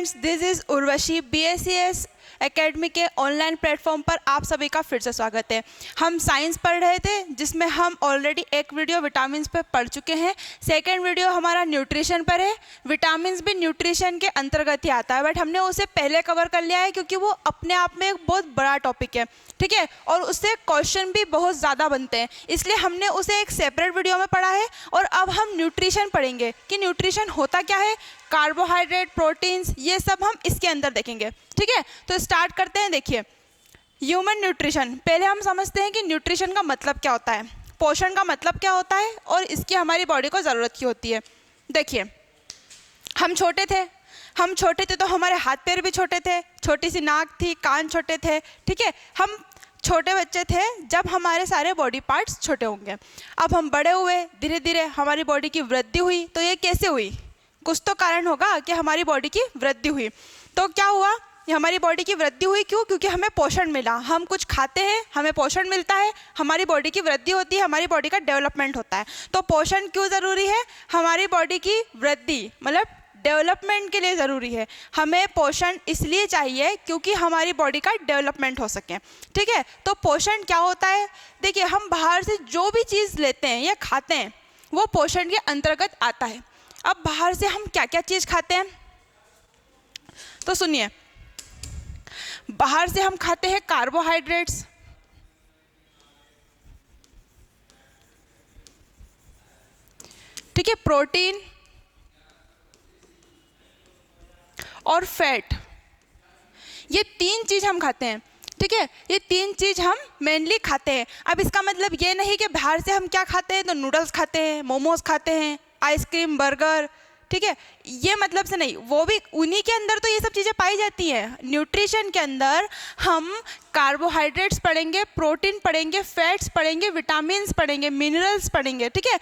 Friends, this is Urvashi BSCS academy के online platform पर आप सभी का फिर से स्वागत है। हम साइंस पढ़ रहे थे जिसमें हम ऑलरेडी एक वीडियो विटामिन्स पे पढ़ चुके हैं। सेकंड वीडियो हमारा न्यूट्रिशन पर है। विटामिन्स भी न्यूट्रिशन के अंतर्गत ही आता है, बट हमने उसे पहले कवर कर लिया है क्योंकि वो अपने आप में एक बहुत बड़ा टॉपिक है, ठीक है, और उससे क्वेश्चन भी बहुत ज़्यादा बनते हैं, इसलिए हमने उसे एक सेपरेट वीडियो में पढ़ा है। और अब हम न्यूट्रिशन पढ़ेंगे कि न्यूट्रिशन होता क्या है, कार्बोहाइड्रेट, प्रोटीन्स, ये सब हम इसके अंदर देखेंगे, ठीक है। तो स्टार्ट करते हैं। देखिए, ह्यूमन न्यूट्रिशन, पहले हम समझते हैं कि न्यूट्रिशन का मतलब क्या होता है, पोषण का मतलब क्या होता है और इसकी हमारी बॉडी को ज़रूरत क्यों होती है। देखिए, हम छोटे थे तो हमारे हाथ पैर भी छोटे थे, छोटी सी नाक थी, कान छोटे थे, ठीक है। हम छोटे बच्चे थे जब हमारे सारे बॉडी पार्ट्स छोटे होंगे। अब हम बड़े हुए, धीरे धीरे हमारी बॉडी की वृद्धि हुई। तो ये कैसे हुई? कुछ तो कारण होगा कि हमारी बॉडी की वृद्धि हुई। तो क्या हुआ? ये हमारी बॉडी की वृद्धि हुई क्यों? क्योंकि हमें पोषण मिला। हम कुछ खाते हैं, हमें पोषण मिलता है, हमारी बॉडी की वृद्धि होती है, हमारी बॉडी का डेवलपमेंट होता है। तो पोषण क्यों ज़रूरी है? हमारी बॉडी की वृद्धि मतलब डेवलपमेंट के लिए ज़रूरी है। हमें पोषण इसलिए चाहिए क्योंकि हमारी बॉडी का डेवलपमेंट हो सके, ठीक है। तो पोषण क्या होता है? देखिए, हम बाहर से जो भी चीज़ लेते हैं या खाते हैं वो पोषण के अंतर्गत आता है। अब बाहर से हम क्या क्या चीज़ खाते हैं तो सुनिए, बाहर से हम खाते हैं कार्बोहाइड्रेट्स, ठीक है, प्रोटीन और फैट। ये तीन चीज़ हम खाते हैं, ठीक है। ये तीन चीज़ हम मेनली खाते हैं। अब इसका मतलब ये नहीं कि बाहर से हम क्या खाते हैं तो नूडल्स खाते हैं, मोमोज खाते हैं, आइसक्रीम, बर्गर, ठीक है, ये मतलब से नहीं। वो भी उन्हीं के अंदर तो ये सब चीज़ें पाई जाती हैं। न्यूट्रिशन के अंदर हम कार्बोहाइड्रेट्स पढ़ेंगे, प्रोटीन पढ़ेंगे, फैट्स पढ़ेंगे, विटामिन्स पढ़ेंगे, मिनरल्स पढ़ेंगे, ठीक है।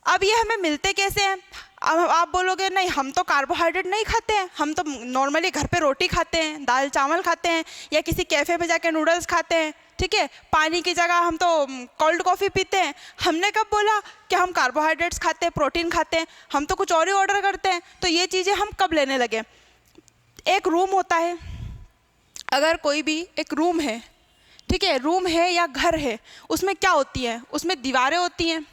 अब ये हमें मिलते कैसे हैं? अब आप बोलोगे नहीं, हम तो कार्बोहाइड्रेट नहीं खाते हैं, हम तो नॉर्मली घर पे रोटी खाते हैं, दाल चावल खाते हैं, या किसी कैफ़े में जाके नूडल्स खाते हैं, ठीक है। पानी की जगह हम तो कोल्ड कॉफ़ी पीते हैं। हमने कब बोला कि हम कार्बोहाइड्रेट्स खाते हैं, प्रोटीन खाते हैं? हम तो कुछ और ही ऑर्डर करते हैं। तो ये चीज़ें हम कब लेने लगे? एक रूम होता है, अगर कोई भी एक रूम है, ठीक है, रूम है या घर है, उसमें क्या होती है? उसमें दीवारें होती हैं,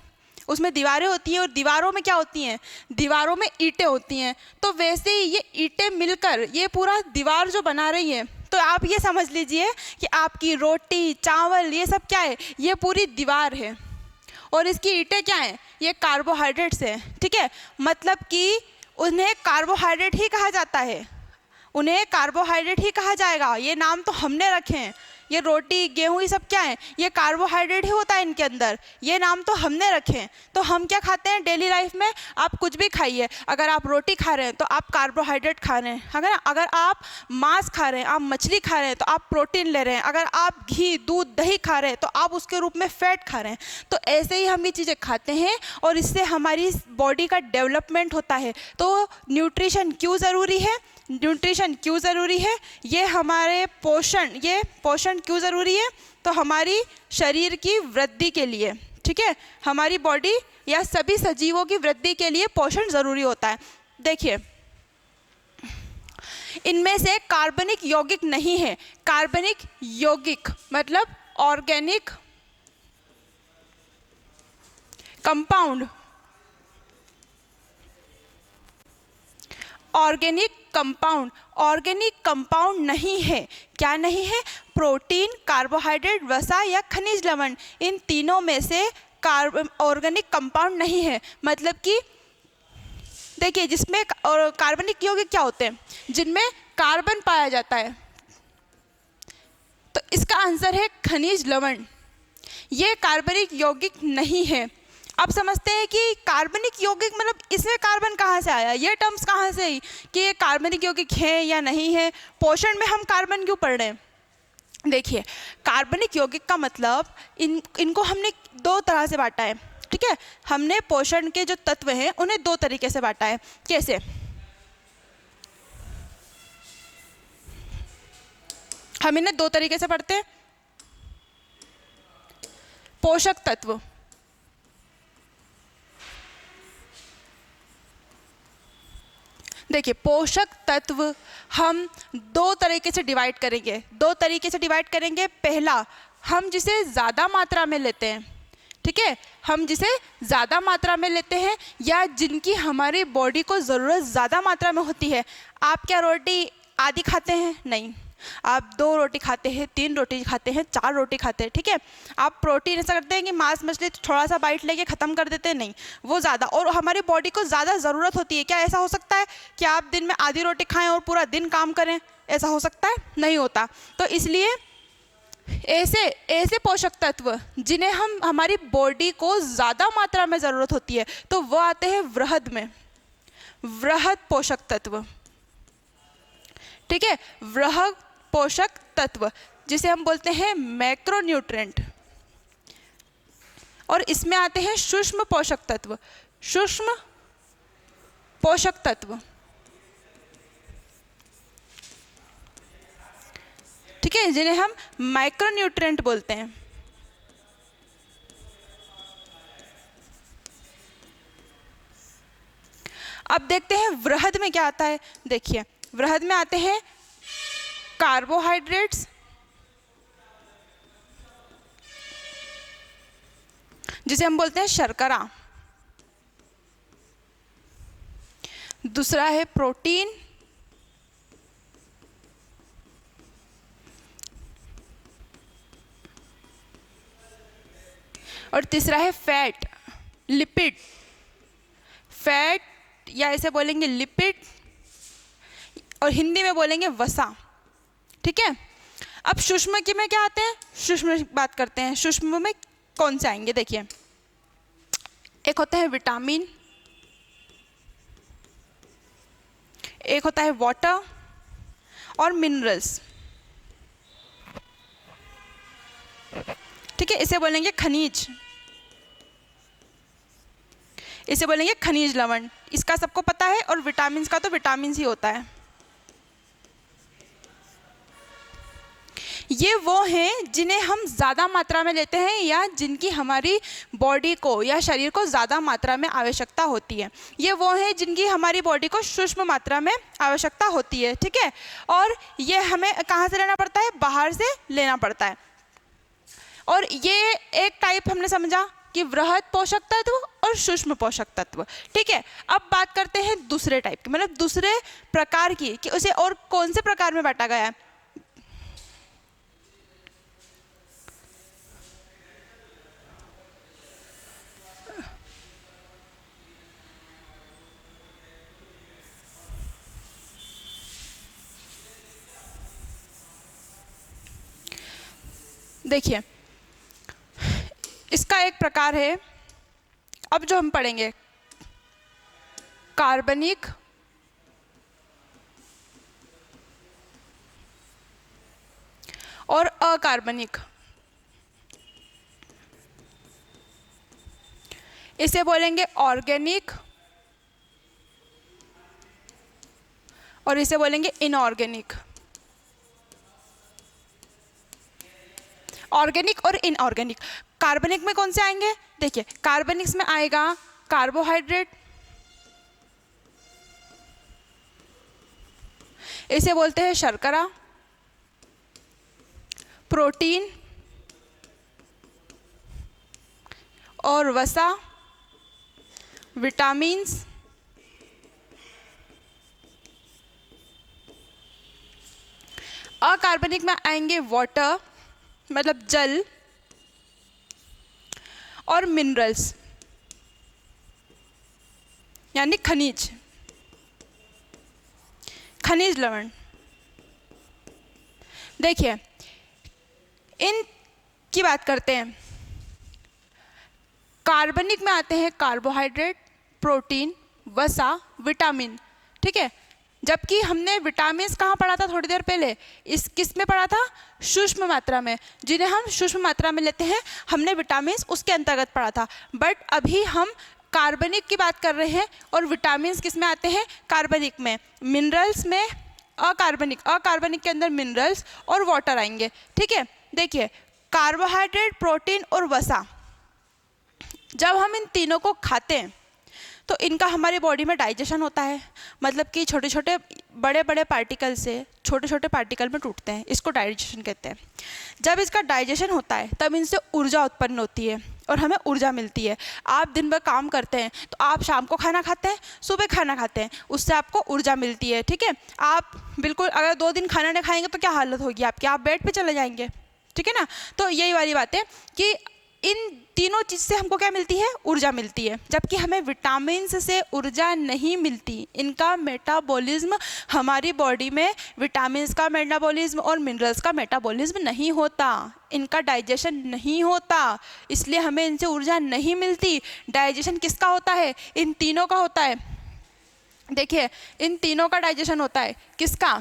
और दीवारों में क्या होती हैं? दीवारों में ईंटें होती हैं। तो वैसे ही ये ईंटें मिलकर ये पूरा दीवार जो बना रही हैं। तो आप ये समझ लीजिए कि आपकी रोटी, चावल, ये सब क्या है? ये पूरी दीवार है। और इसकी ईंटें क्या हैं? ये कार्बोहाइड्रेट्स हैं, ठीक है। मतलब कि उन्हें कार्बोहाइड्रेट ही कहा जाता है, उन्हें कार्बोहाइड्रेट ही कहा जाएगा। ये नाम तो हमने रखे हैं। ये रोटी, गेहूँ, ये सब क्या है? ये कार्बोहाइड्रेट ही होता है इनके अंदर। ये नाम तो हमने रखे हैं। तो हम क्या खाते हैं डेली लाइफ में? आप कुछ भी खाइए, अगर आप रोटी खा रहे हैं तो आप कार्बोहाइड्रेट खा रहे हैं, अगर आप मांस खा रहे हैं, आप मछली खा रहे हैं तो आप प्रोटीन ले रहे हैं, अगर आप घी, दूध, दही खा रहे हैं तो आप उसके रूप में फैट खा रहे हैं। तो ऐसे ही हम ये चीज़ें खाते हैं और इससे हमारी बॉडी का डेवलपमेंट होता है। तो न्यूट्रिशन क्यों ज़रूरी है? न्यूट्रिशन क्यों ज़रूरी है? ये पोषण क्यों ज़रूरी है? तो हमारी शरीर की वृद्धि के लिए, ठीक है, हमारी बॉडी या सभी सजीवों की वृद्धि के लिए पोषण ज़रूरी होता है। देखिए, इनमें से कार्बनिक यौगिक नहीं है। कार्बनिक यौगिक मतलब ऑर्गेनिक कंपाउंड, ऑर्गेनिक कंपाउंड नहीं है। क्या नहीं है? प्रोटीन, कार्बोहाइड्रेट, वसा या खनिज लवण, इन तीनों में से ऑर्गेनिक कंपाउंड नहीं है। मतलब कि देखिए, जिसमें कार्बनिक यौगिक क्या होते हैं? जिनमें कार्बन पाया जाता है। तो इसका आंसर है खनिज लवण। ये कार्बनिक यौगिक नहीं है। अब समझते हैं कि कार्बनिक यौगिक मतलब इसमें कार्बन कहाँ से आया, ये टर्म्स कहाँ से आई कि ये कार्बनिक यौगिक है या नहीं है। पोषण में हम कार्बन क्यों पढ़ रहे हैं? देखिए, कार्बनिक यौगिक का मतलब इनको हमने दो तरह से बांटा है, ठीक है। हमने पोषण के जो तत्व हैं उन्हें दो तरीके से बांटा है। कैसे? हम इन्हें दो तरीके से पढ़ते हैं। पोषक तत्व, देखिए पोषक तत्व हम दो तरीके से डिवाइड करेंगे। पहला, हम जिसे ज़्यादा मात्रा में लेते हैं, ठीक है, हम जिसे ज़्यादा मात्रा में लेते हैं या जिनकी हमारी बॉडी को ज़रूरत ज़्यादा मात्रा में होती है। आप क्या रोटी आधी खाते हैं? नहीं, आप 2 रोटी खाते हैं, 3 रोटी खाते हैं, 4 रोटी खाते हैं, ठीक है। आप प्रोटीन ऐसा करते हैं कि मांस मछली थोड़ा सा बाइट लेके ख़त्म कर देते हैं? नहीं, वो ज़्यादा, और हमारी बॉडी को ज़्यादा ज़रूरत होती है। क्या ऐसा हो सकता है कि आप दिन में आधी रोटी खाएं और पूरा दिन काम करें? ऐसा हो सकता है? नहीं होता। तो इसलिए ऐसे पोषक तत्व जिन्हें हमारी बॉडी को ज़्यादा मात्रा में ज़रूरत होती है, तो वो आते हैं वृहद में, वृहद पोषक तत्व, ठीक है। वृहद पोषक तत्व जिसे हम बोलते हैं मैक्रोन्यूट्रेंट, और इसमें आते हैं सूक्ष्म पोषक तत्व, सूक्ष्म पोषक तत्व, ठीक है, जिन्हें हम माइक्रोन्यूट्रेंट बोलते हैं। अब देखते हैं वृहद में क्या आता है। देखिए वृहद में आते हैं कार्बोहाइड्रेट्स, जिसे हम बोलते हैं शर्करा। दूसरा है प्रोटीन, और तीसरा है फैट, लिपिड। फैट या इसे बोलेंगे लिपिड, और हिंदी में बोलेंगे वसा, ठीक है। अब सूक्ष्म की में क्या आते हैं? सूक्ष्म बात करते हैं। सूक्ष्म में कौन से आएंगे? देखिए एक होता है विटामिन, एक होता है वाटर और मिनरल्स, ठीक है। इसे बोलेंगे खनिज, इसे बोलेंगे खनिज लवण। इसका सबको पता है, और विटामिन का तो विटामिन ही होता है। ये वो हैं जिन्हें हम ज़्यादा मात्रा में लेते हैं या जिनकी हमारी बॉडी को या शरीर को ज़्यादा मात्रा में आवश्यकता होती है। ये वो हैं जिनकी हमारी बॉडी को सूक्ष्म मात्रा में आवश्यकता होती है, ठीक है। और ये हमें कहाँ से लेना पड़ता है? बाहर से लेना पड़ता है। और ये एक टाइप हमने समझा कि वृहद पोषक तत्व और सूक्ष्म पोषक तत्व, ठीक है। अब बात करते हैं दूसरे टाइप की, मतलब दूसरे प्रकार की, कि उसे और कौन से प्रकार में बांटा गया है। देखिए इसका एक प्रकार है, अब जो हम पढ़ेंगे, कार्बनिक और अकार्बनिक। इसे बोलेंगे ऑर्गेनिक और इसे बोलेंगे इनऑर्गेनिक। ऑर्गेनिक और इनऑर्गेनिक। कार्बनिक में कौन से आएंगे? देखिए कार्बनिक्स में आएगा कार्बोहाइड्रेट, इसे बोलते हैं शर्करा, प्रोटीन और वसा, विटामिन्स, अकार्बनिक में आएंगे वाटर मतलब जल और मिनरल्स यानी खनिज, खनिज लवण। देखिए इन की बात करते हैं। कार्बनिक में आते हैं कार्बोहाइड्रेट, प्रोटीन, वसा, विटामिन, ठीक है। जबकि हमने विटामिन कहाँ पढ़ा था थोड़ी देर पहले? इस किस में पढ़ा था? सूक्ष्म मात्रा में, जिन्हें हम सूक्ष्म मात्रा में लेते हैं, हमने विटामिन उसके अंतर्गत पढ़ा था। बट अभी हम कार्बनिक की बात कर रहे हैं और विटामिन किस में आते हैं? कार्बनिक में। मिनरल्स में अकार्बनिक, अकार्बनिक के अंदर मिनरल्स और वाटर आएंगे, ठीक है। देखिए कार्बोहाइड्रेट, प्रोटीन और वसा, जब हम इन तीनों को खाते हैं तो इनका हमारी बॉडी में डाइजेशन होता है, मतलब कि छोटे छोटे बड़े बड़े पार्टिकल से छोटे छोटे पार्टिकल में टूटते हैं, इसको डाइजेशन कहते हैं। जब इसका डाइजेशन होता है तब इनसे ऊर्जा उत्पन्न होती है और हमें ऊर्जा मिलती है। आप दिन भर काम करते हैं तो आप शाम को खाना खाते हैं, सुबह खाना खाते हैं, उससे आपको ऊर्जा मिलती है, ठीक है। आप बिल्कुल अगर 2 दिन खाना नहीं खाएंगे तो क्या हालत होगी आपकी, आप बेड पे चले जाएंगे, ठीक है ना। तो यही वाली बात है कि इन तीनों चीज़ से हमको क्या मिलती है, ऊर्जा मिलती है। जबकि हमें विटामिन्स से ऊर्जा नहीं मिलती, इनका मेटाबॉलिज्म हमारी बॉडी में विटामिन्स का मेटाबॉलिज्म और मिनरल्स का मेटाबॉलिज्म नहीं होता, इनका डाइजेशन नहीं होता, इसलिए हमें इनसे ऊर्जा नहीं मिलती। डाइजेशन किसका होता है, इन तीनों का होता है। देखिए इन तीनों का डाइजेशन होता है, किसका,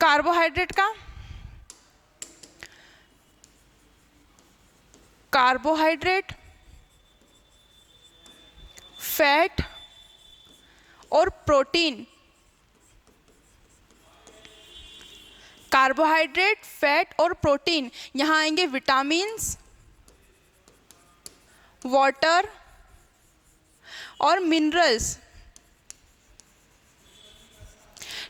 कार्बोहाइड्रेट का, कार्बोहाइड्रेट, फैट और प्रोटीन। कार्बोहाइड्रेट, फैट और प्रोटीन, यहाँ आएंगे विटामिन्स, वाटर और मिनरल्स,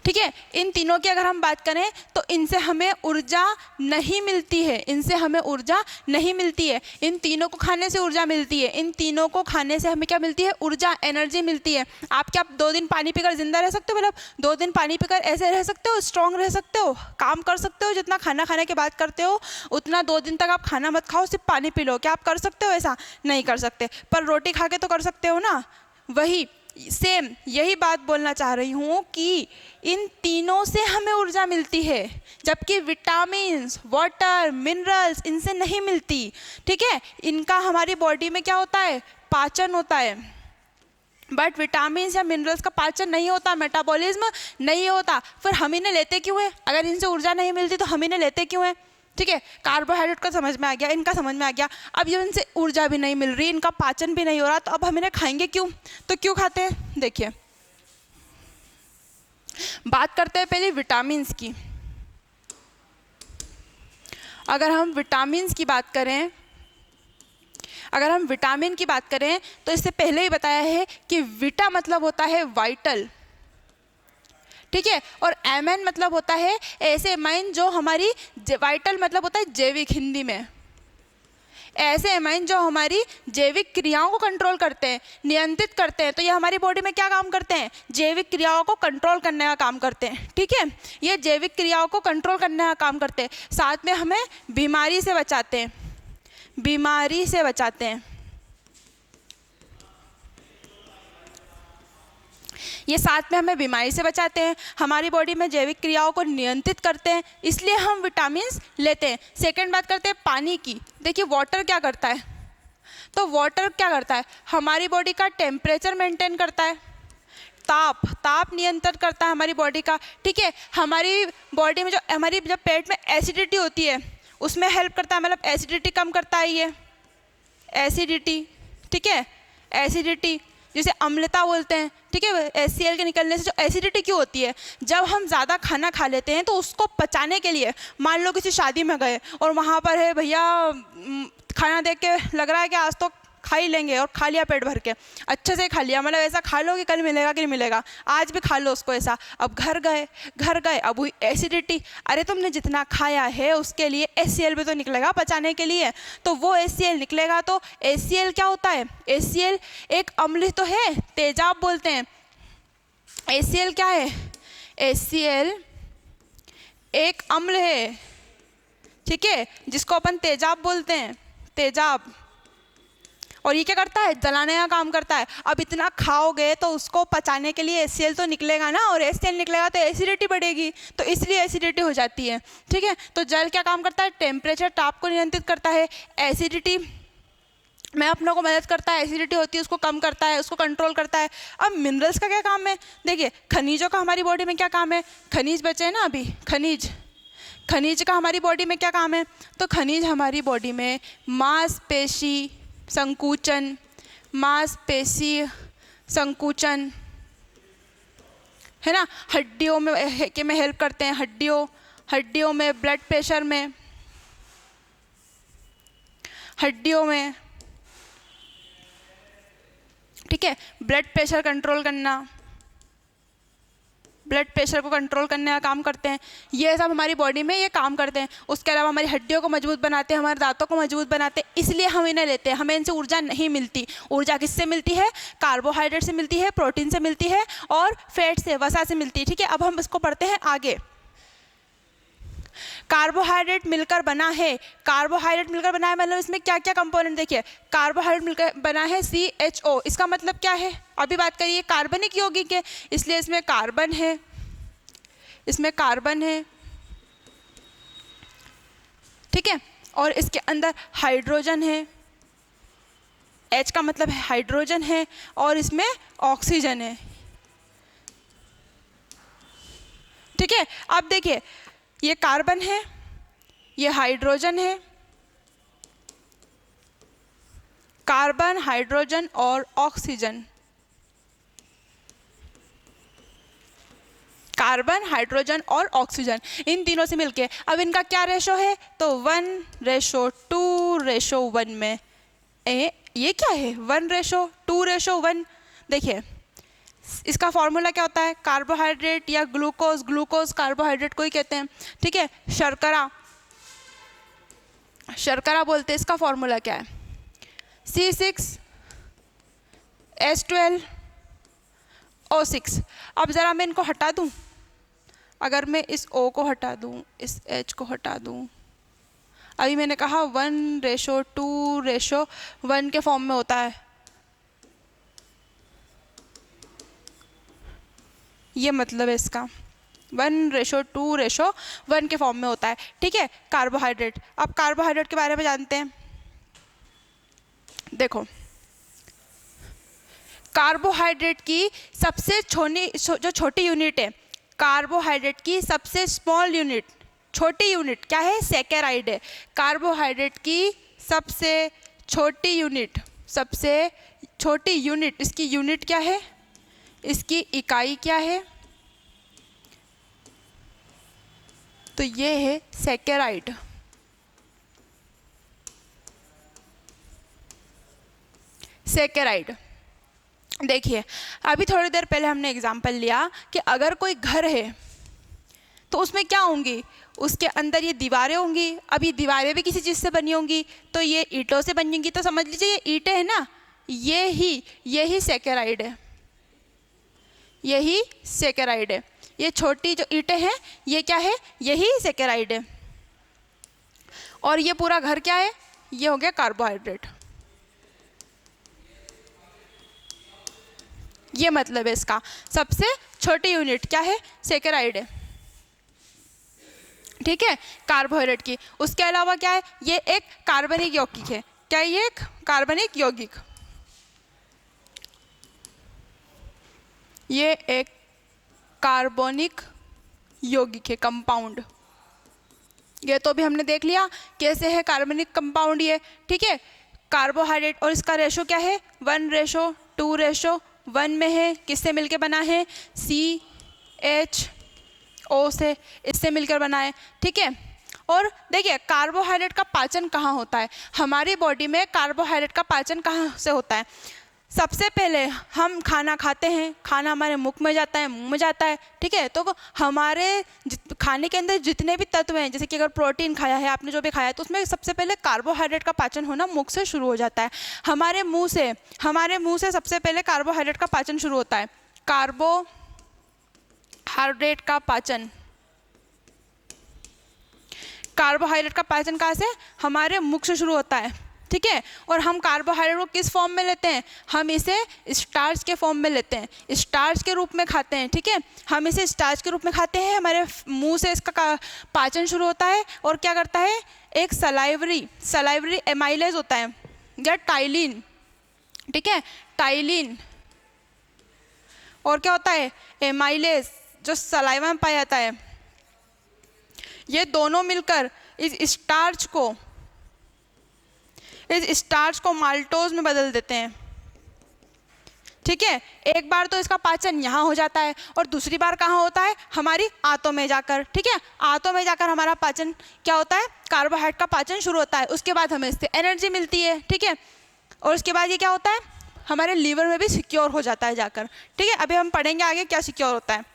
ठीक है। इन तीनों की अगर हम बात करें तो इनसे हमें ऊर्जा नहीं मिलती है, इनसे हमें ऊर्जा नहीं मिलती है। इन तीनों को खाने से ऊर्जा मिलती है, इन तीनों को खाने से हमें क्या मिलती है, ऊर्जा, एनर्जी मिलती है। आप क्या 2 दिन पानी पीकर जिंदा रह सकते हो, मतलब 2 दिन पानी पीकर ऐसे रह सकते हो, स्ट्रांग रह सकते हो, काम कर सकते हो, जितना खाना खाने के बाद करते हो उतना 2 दिन तक आप खाना मत खाओ, सिर्फ पानी पी लो, क्या आप कर सकते हो, ऐसा नहीं कर सकते। पर रोटी खा के तो कर सकते हो ना। वही सेम यही बात बोलना चाह रही हूँ कि इन तीनों से हमें ऊर्जा मिलती है, जबकि विटामिन्स, वाटर, मिनरल्स इनसे नहीं मिलती, ठीक है। इनका हमारी बॉडी में क्या होता है, पाचन होता है, बट विटामिन्स या मिनरल्स का पाचन नहीं होता, मेटाबॉलिज्म नहीं होता। फिर हम इन्हें लेते क्यों हैं, अगर इनसे ऊर्जा नहीं मिलती तो हम इन्हें लेते क्यों हैं, ठीक है। कार्बोहाइड्रेट का समझ में आ गया, इनका समझ में आ गया। अब ये इनसे ऊर्जा भी नहीं मिल रही, इनका पाचन भी नहीं हो रहा, तो अब हम इन्हें खाएंगे क्यों, तो क्यों खाते हैं। देखिए बात करते हैं पहले विटामिन्स की। अगर हम विटामिन्स की बात करें, अगर हम विटामिन की बात करें तो इससे पहले ही बताया है कि विटा मतलब होता है वाइटल, ठीक है, और एमएन मतलब होता है ऐसे एमाइन जो हमारी, वाइटल मतलब होता है जैविक, हिंदी में ऐसे एमाइन जो हमारी जैविक क्रियाओं को कंट्रोल करते हैं, नियंत्रित करते हैं। तो ये हमारी बॉडी में क्या काम करते हैं, जैविक क्रियाओं को कंट्रोल करने का काम करते हैं, ठीक है। ये जैविक क्रियाओं को कंट्रोल करने का काम करते हैं, साथ में हमें बीमारी से बचाते हैं, बीमारी से बचाते हैं। ये साथ में हमें बीमारी से बचाते हैं, हमारी बॉडी में जैविक क्रियाओं को नियंत्रित करते हैं, इसलिए हम विटामिन्स लेते हैं। सेकंड बात करते हैं पानी की। देखिए वाटर क्या करता है, तो वाटर क्या करता है, हमारी बॉडी का टेम्परेचर मेंटेन करता है, ताप नियंत्रण करता है हमारी बॉडी का, ठीक है। हमारी बॉडी में जो हमारी जब पेट में एसिडिटी होती है उसमें हेल्प करता है, मतलब एसिडिटी कम करता है ये, एसिडिटी, ठीक है, एसिडिटी जिसे अम्लता बोलते हैं, ठीक है। HCl के निकलने से जो एसिडिटी क्यों होती है, जब हम ज़्यादा खाना खा लेते हैं तो उसको पचाने के लिए, मान लो किसी शादी में गए और वहाँ पर है भैया खाना देख के लग रहा है कि आज तो खा ही लेंगे, और खा लिया पेट भर के, अच्छे से खा लिया, मतलब ऐसा खा लो कि कल मिलेगा कि नहीं मिलेगा, आज भी खा लो उसको ऐसा। अब घर गए अब हुई एसिडिटी, अरे तुमने जितना खाया है उसके लिए HCl भी तो निकलेगा पचाने के लिए, तो वो HCl निकलेगा। तो HCl क्या होता है, HCl एक अम्ल तो है, तेजाब बोलते हैं। HCl क्या है, HCl एक अम्ल है, ठीक है, जिसको अपन तेजाब बोलते हैं, तेजाब। और ये क्या करता है, जलाने का काम करता है। अब इतना खाओगे तो उसको पचाने के लिए HCl तो निकलेगा ना, और HCl निकलेगा तो एसिडिटी बढ़ेगी, तो इसलिए एसिडिटी हो जाती है, ठीक है। तो जल क्या काम करता है, टेम्परेचर, ताप को नियंत्रित करता है, एसिडिटी में अपनों को मदद करता है, एसिडिटी होती है उसको कम करता है, उसको कंट्रोल करता है। अब मिनरल्स का क्या काम है, देखिए खनिजों का हमारी बॉडी में क्या काम है, खनिज बचे हैं ना अभी, खनिज का हमारी बॉडी में क्या काम है, तो खनिज हमारी बॉडी में मांसपेशी संकुचन, मांसपेशी संकुचन, है ना, हड्डियों में हेल्प करते हैं, हड्डियों में, ब्लड प्रेशर में, हड्डियों में, ठीक है, ब्लड प्रेशर कंट्रोल करना, ब्लड प्रेशर को कंट्रोल करने का काम करते हैं, ये सब हमारी बॉडी में ये काम करते हैं। उसके अलावा हमारी हड्डियों को मजबूत बनाते हैं, हमारे दांतों को मजबूत बनाते हैं, इसलिए हम इन्हें लेते हैं। हमें इनसे ऊर्जा नहीं मिलती। ऊर्जा किससे मिलती है? कार्बोहाइड्रेट से मिलती है, प्रोटीन से मिलती है और फैट से, वसा से मिलती है। ठीक है, अब हम इसको पढ़ते हैं आगे। कार्बोहाइड्रेट मिलकर बना है, कार्बोहाइड्रेट मिलकर बना है मतलब इसमें क्या क्या कंपोनेंट देखिए। कार्बोहाइड्रेट मिलकर बना है CHO, इसका मतलब क्या है? अभी बात करिए कार्बनिक यौगिक है, इसलिए इसमें कार्बन है, इसमें कार्बन है, ठीक है, और इसके अंदर हाइड्रोजन है, H का मतलब है हाइड्रोजन है, और इसमें ऑक्सीजन है। ठीक है, अब देखिए ये कार्बन है, ये हाइड्रोजन है, कार्बन, हाइड्रोजन और ऑक्सीजन, कार्बन, हाइड्रोजन और ऑक्सीजन, इन तीनों से मिलके अब इनका क्या रेशो है? तो 1:2:1 में। ये क्या है? 1:2:1। देखिए इसका फॉर्मूला क्या होता है? कार्बोहाइड्रेट या ग्लूकोज, ग्लूकोज कार्बोहाइड्रेट को ही कहते हैं। ठीक है, शर्करा, शर्करा बोलते हैं। इसका फॉर्मूला क्या है? C6H12O6। अब ज़रा मैं इनको हटा दूं, अगर मैं इस O को हटा दूं, इस H को हटा दूं, अभी मैंने कहा 1:2:1 के फॉर्म में होता है, ये मतलब है इसका 1:2:1 के फॉर्म में होता है। ठीक है, कार्बोहाइड्रेट। अब कार्बोहाइड्रेट के बारे में जानते हैं। देखो कार्बोहाइड्रेट की सबसे जो छोटी यूनिट है, कार्बोहाइड्रेट की सबसे स्मॉल यूनिट, छोटी यूनिट क्या है? सैकेराइड है। कार्बोहाइड्रेट की सबसे छोटी यूनिट, सबसे छोटी यूनिट, इसकी यूनिट क्या है? इसकी इकाई क्या है? तो ये है सैकेराइड। सैकेराइड। देखिए अभी थोड़ी देर पहले हमने एग्जाम्पल लिया कि अगर कोई घर है तो उसमें क्या होंगी? उसके अंदर ये दीवारें होंगी। अब ये दीवारें भी किसी चीज़ से बनी होंगी, तो ये ईंटों से बनेंगी। तो समझ लीजिए ये ईंटें हैं ना, यही सैकेराइड है, यही सैकेराइड है। ये छोटी जो ईंटें हैं ये क्या है? यही सैकेराइड है। और ये पूरा घर क्या है? ये हो गया कार्बोहाइड्रेट। ये मतलब है इसका सबसे छोटी यूनिट क्या है? सैकेराइड है। ठीक है, कार्बोहाइड्रेट की। उसके अलावा क्या है? ये एक कार्बनिक यौगिक है। क्या ये एक कार्बनिक यौगिक? ये एक कार्बनिक यौगिक है, कंपाउंड। ये तो भी हमने देख लिया कैसे है कार्बनिक कंपाउंड ये। ठीक है, कार्बोहाइड्रेट, और इसका रेशो क्या है? 1:2:1 में है। किससे मिलके बना है? CHO से, इससे मिलकर बना है। ठीक है, और देखिए कार्बोहाइड्रेट का पाचन कहाँ होता है? हमारी बॉडी में कार्बोहाइड्रेट का पाचन कहाँ से होता है? सबसे पहले हम खाना खाते हैं, खाना हमारे मुख में जाता है, मुंह में जाता है। ठीक है, तो हमारे खाने के अंदर जितने भी तत्व हैं, जैसे कि अगर प्रोटीन खाया है आपने, जो भी खाया है, तो उसमें सबसे पहले कार्बोहाइड्रेट का पाचन होना मुख से शुरू हो जाता है। हमारे मुंह से सबसे पहले कार्बोहाइड्रेट का पाचन शुरू होता है। कार्बोहाइड्रेट का पाचन, कार्बोहाइड्रेट का पाचन कहाँ से? हमारे मुख से शुरू होता है। ठीक है, और हम कार्बोहाइड्रेट को किस फॉर्म में लेते हैं? हम इसे स्टार्च के फॉर्म में लेते हैं, स्टार्च के रूप में खाते हैं। ठीक है, हम इसे स्टार्च के रूप में खाते हैं। हमारे मुंह से इसका पाचन शुरू होता है और क्या करता है? एक सलाइवरी एमाइलेज होता है या टाइलिन। ठीक है, टाइलिन, और क्या होता है? एमाइलेज, जो सलाइवा में पाया जाता है। ये दोनों मिलकर इस स्टार्च को माल्टोज में बदल देते हैं। ठीक है, एक बार तो इसका पाचन यहाँ हो जाता है और दूसरी बार कहाँ होता है? हमारी आंतों में जाकर। ठीक है, आंतों में जाकर हमारा पाचन क्या होता है? कार्बोहाइड्रेट का पाचन शुरू होता है। उसके बाद हमें इससे एनर्जी मिलती है। ठीक है, और उसके बाद ये क्या होता है? हमारे लीवर में भी सिक्योर हो जाता है जाकर। ठीक है, अभी हम पढ़ेंगे आगे क्या सिक्योर होता है।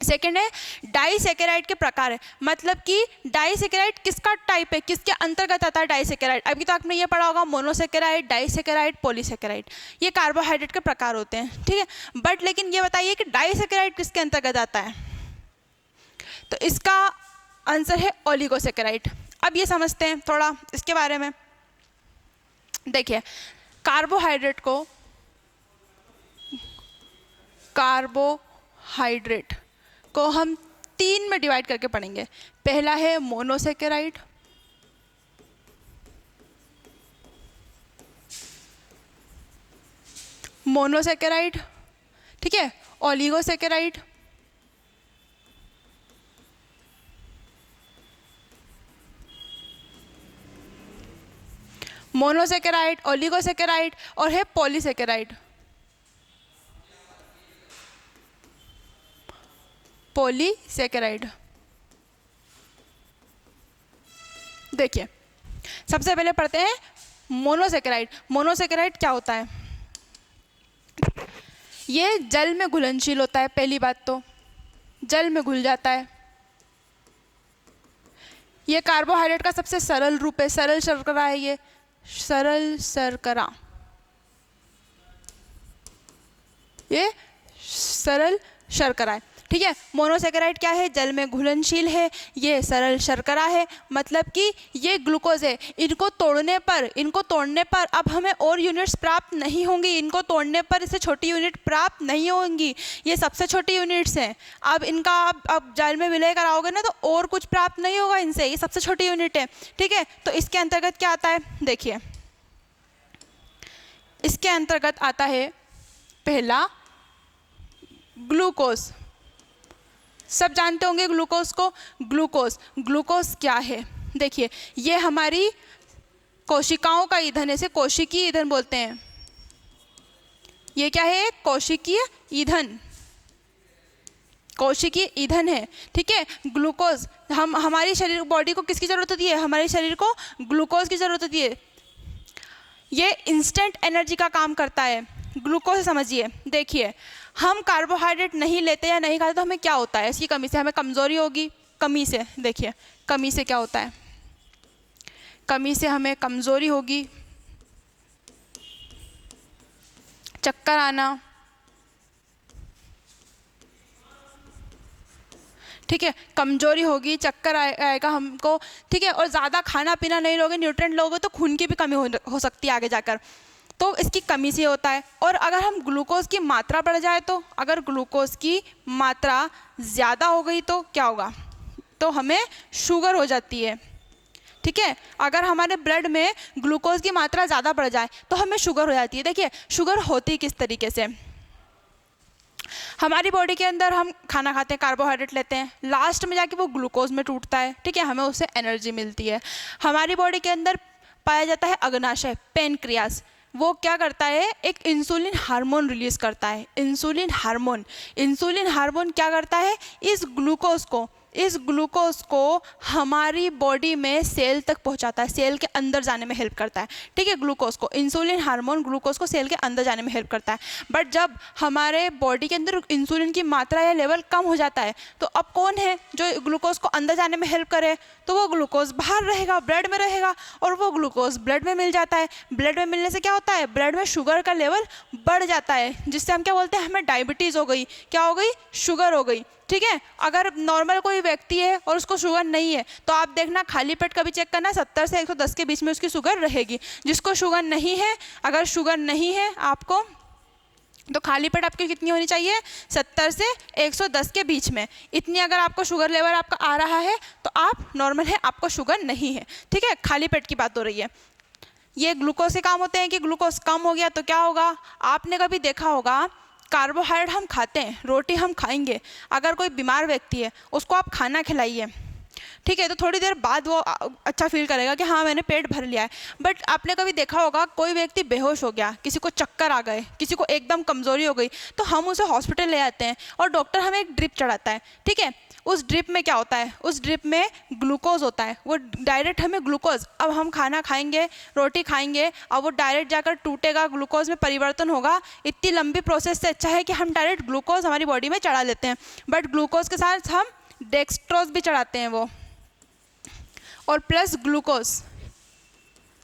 सेकेंड है डाइसैकेराइड के प्रकार है, मतलब कि डाइसैकेराइड किसका टाइप है, किसके अंतर्गत आता है डाइसैकेराइड। अभी तो आपने ये पढ़ा होगा मोनोसैकेराइड, डाइसैकेराइड, पॉलीसैकेराइड, ये कार्बोहाइड्रेट के प्रकार होते हैं। ठीक है, बट लेकिन ये बताइए कि डाइसैकेराइड किसके अंतर्गत आता है, तो इसका आंसर है ओलिगोसैकेराइड। अब ये समझते हैं थोड़ा इसके बारे में। देखिए कार्बोहाइड्रेट को हम 3 में डिवाइड करके पढ़ेंगे। पहला है मोनोसैकेराइड, ठीक है, ओलिगोसैकेराइड, मोनोसैकेराइड, ओलिगोसैकेराइड और है पॉलीसैकेराइड। देखिए सबसे पहले पढ़ते हैं मोनोसैकेराइड। मोनोसैकेराइड क्या होता है, ये जल में घुलनशील होता है। पहली बात तो जल में घुल जाता है। ये कार्बोहाइड्रेट का सबसे सरल रूप है, सरल शर्करा है, ये सरल शर्करा, ये सरल शर्करा है। ठीक है, मोनोसैकेराइड क्या है, जल में घुलनशील है, ये सरल शर्करा है, मतलब कि ये ग्लूकोज है। इनको तोड़ने पर अब हमें और यूनिट्स प्राप्त नहीं होंगी, इनको तोड़ने पर इससे छोटी यूनिट प्राप्त नहीं होंगी, ये सबसे छोटी यूनिट्स हैं। अब इनका अब जल में विलय कराओगे ना तो और कुछ प्राप्त नहीं होगा इनसे, ये सबसे छोटी यूनिट है। ठीक है, तो इसके अंतर्गत क्या आता है, देखिए इसके अंतर्गत आता है पहला ग्लूकोज। सब जानते होंगे ग्लूकोज को। ग्लूकोज क्या है, देखिए ये हमारी कोशिकाओं का ईंधन है, इसे कोशिकीय ईंधन बोलते हैं। ये क्या है, कोशिकीय ईंधन है। ठीक है, ग्लूकोज हमारी शरीर बॉडी को किसकी जरूरत होती है, हमारे शरीर को ग्लूकोज की जरूरत होती है। ये इंस्टेंट एनर्जी का काम करता है। ग्लूकोज समझिए, देखिए हम कार्बोहाइड्रेट नहीं लेते या नहीं खाते तो हमें क्या होता है, इसकी कमी से हमें कमजोरी होगी। कमी से, देखिए कमी से क्या होता है, कमी से हमें कमजोरी होगी, चक्कर आना। ठीक है, कमजोरी होगी, चक्कर आएगा हमको। ठीक है, और ज़्यादा खाना पीना नहीं लोगे, न्यूट्रिएंट लोगे तो खून की भी कमी हो सकती है आगे जाकर, तो इसकी कमी से होता है। और अगर हम ग्लूकोज की मात्रा बढ़ जाए तो, अगर ग्लूकोज की मात्रा ज़्यादा हो गई तो क्या होगा, तो हमें शुगर हो जाती है। ठीक है, अगर हमारे ब्लड में ग्लूकोज की मात्रा ज़्यादा बढ़ जाए तो हमें शुगर हो जाती है। देखिए शुगर होती किस तरीके से, हमारी बॉडी के अंदर हम खाना खाते हैं, कार्बोहाइड्रेट लेते हैं, लास्ट में जाके वो ग्लूकोज में टूटता है। ठीक है, हमें उससे एनर्जी मिलती है। हमारी बॉडी के अंदर पाया जाता है अग्नाशय, पेनक्रियास, वो क्या करता है, एक इंसुलिन हार्मोन रिलीज करता है। इंसुलिन हार्मोन क्या करता है, इस ग्लूकोज को हमारी बॉडी में सेल तक पहुंचाता है, सेल के अंदर जाने में हेल्प करता है। ठीक है, ग्लूकोज को इंसुलिन हार्मोन ग्लूकोज को सेल के अंदर जाने में हेल्प करता है। बट जब हमारे बॉडी के अंदर इंसुलिन की मात्रा या लेवल कम हो जाता है तो अब कौन है जो ग्लूकोज को अंदर जाने में हेल्प करे, तो वो ग्लूकोज बाहर रहेगा, ब्लड में रहेगा, और वो ग्लूकोज ब्लड में मिल जाता है। ब्लड में मिलने से क्या होता है, ब्लड में शुगर का लेवल बढ़ जाता है, जिससे हम क्या बोलते हैं, हमें डायबिटीज़ हो गई, क्या हो गई, शुगर हो गई। ठीक है, अगर नॉर्मल कोई व्यक्ति है और उसको शुगर नहीं है तो आप देखना खाली पेट कभी चेक करना, 70 से 110 के बीच में उसकी शुगर रहेगी। जिसको शुगर नहीं है, अगर शुगर नहीं है आपको, तो खाली पेट आपकी कितनी होनी चाहिए, 70 से 110 के बीच में। इतनी अगर आपको शुगर लेवल आपका आ रहा है तो आप नॉर्मल है, आपको शुगर नहीं है। ठीक है, खाली पेट की बात हो रही है। ये ग्लूकोज से काम होते हैं कि ग्लूकोज कम हो गया तो क्या होगा, आपने कभी देखा होगा कार्बोहाइड्रेट हम खाते हैं, रोटी हम खाएंगे, अगर कोई बीमार व्यक्ति है उसको आप खाना खिलाइए, ठीक है, तो थोड़ी देर बाद वो अच्छा फील करेगा कि हाँ मैंने पेट भर लिया है। बट आपने कभी देखा होगा कोई व्यक्ति बेहोश हो गया, किसी को चक्कर आ गए, किसी को एकदम कमजोरी हो गई, तो हम उसे हॉस्पिटल ले आते हैं और डॉक्टर हमें एक ड्रिप चढ़ाता है। ठीक है, उस ड्रिप में क्या होता है, उस ड्रिप में ग्लूकोज होता है, वो डायरेक्ट हमें ग्लूकोज, अब हम खाना खाएंगे, रोटी खाएंगे, अब वो डायरेक्ट जाकर टूटेगा, ग्लूकोज में परिवर्तन होगा। इतनी लंबी प्रोसेस से अच्छा है कि हम डायरेक्ट ग्लूकोज हमारी बॉडी में चढ़ा लेते हैं, बट ग्लूकोज के साथ हम डेक्सट्रोज भी चढ़ाते हैं वो, और प्लस ग्लूकोज।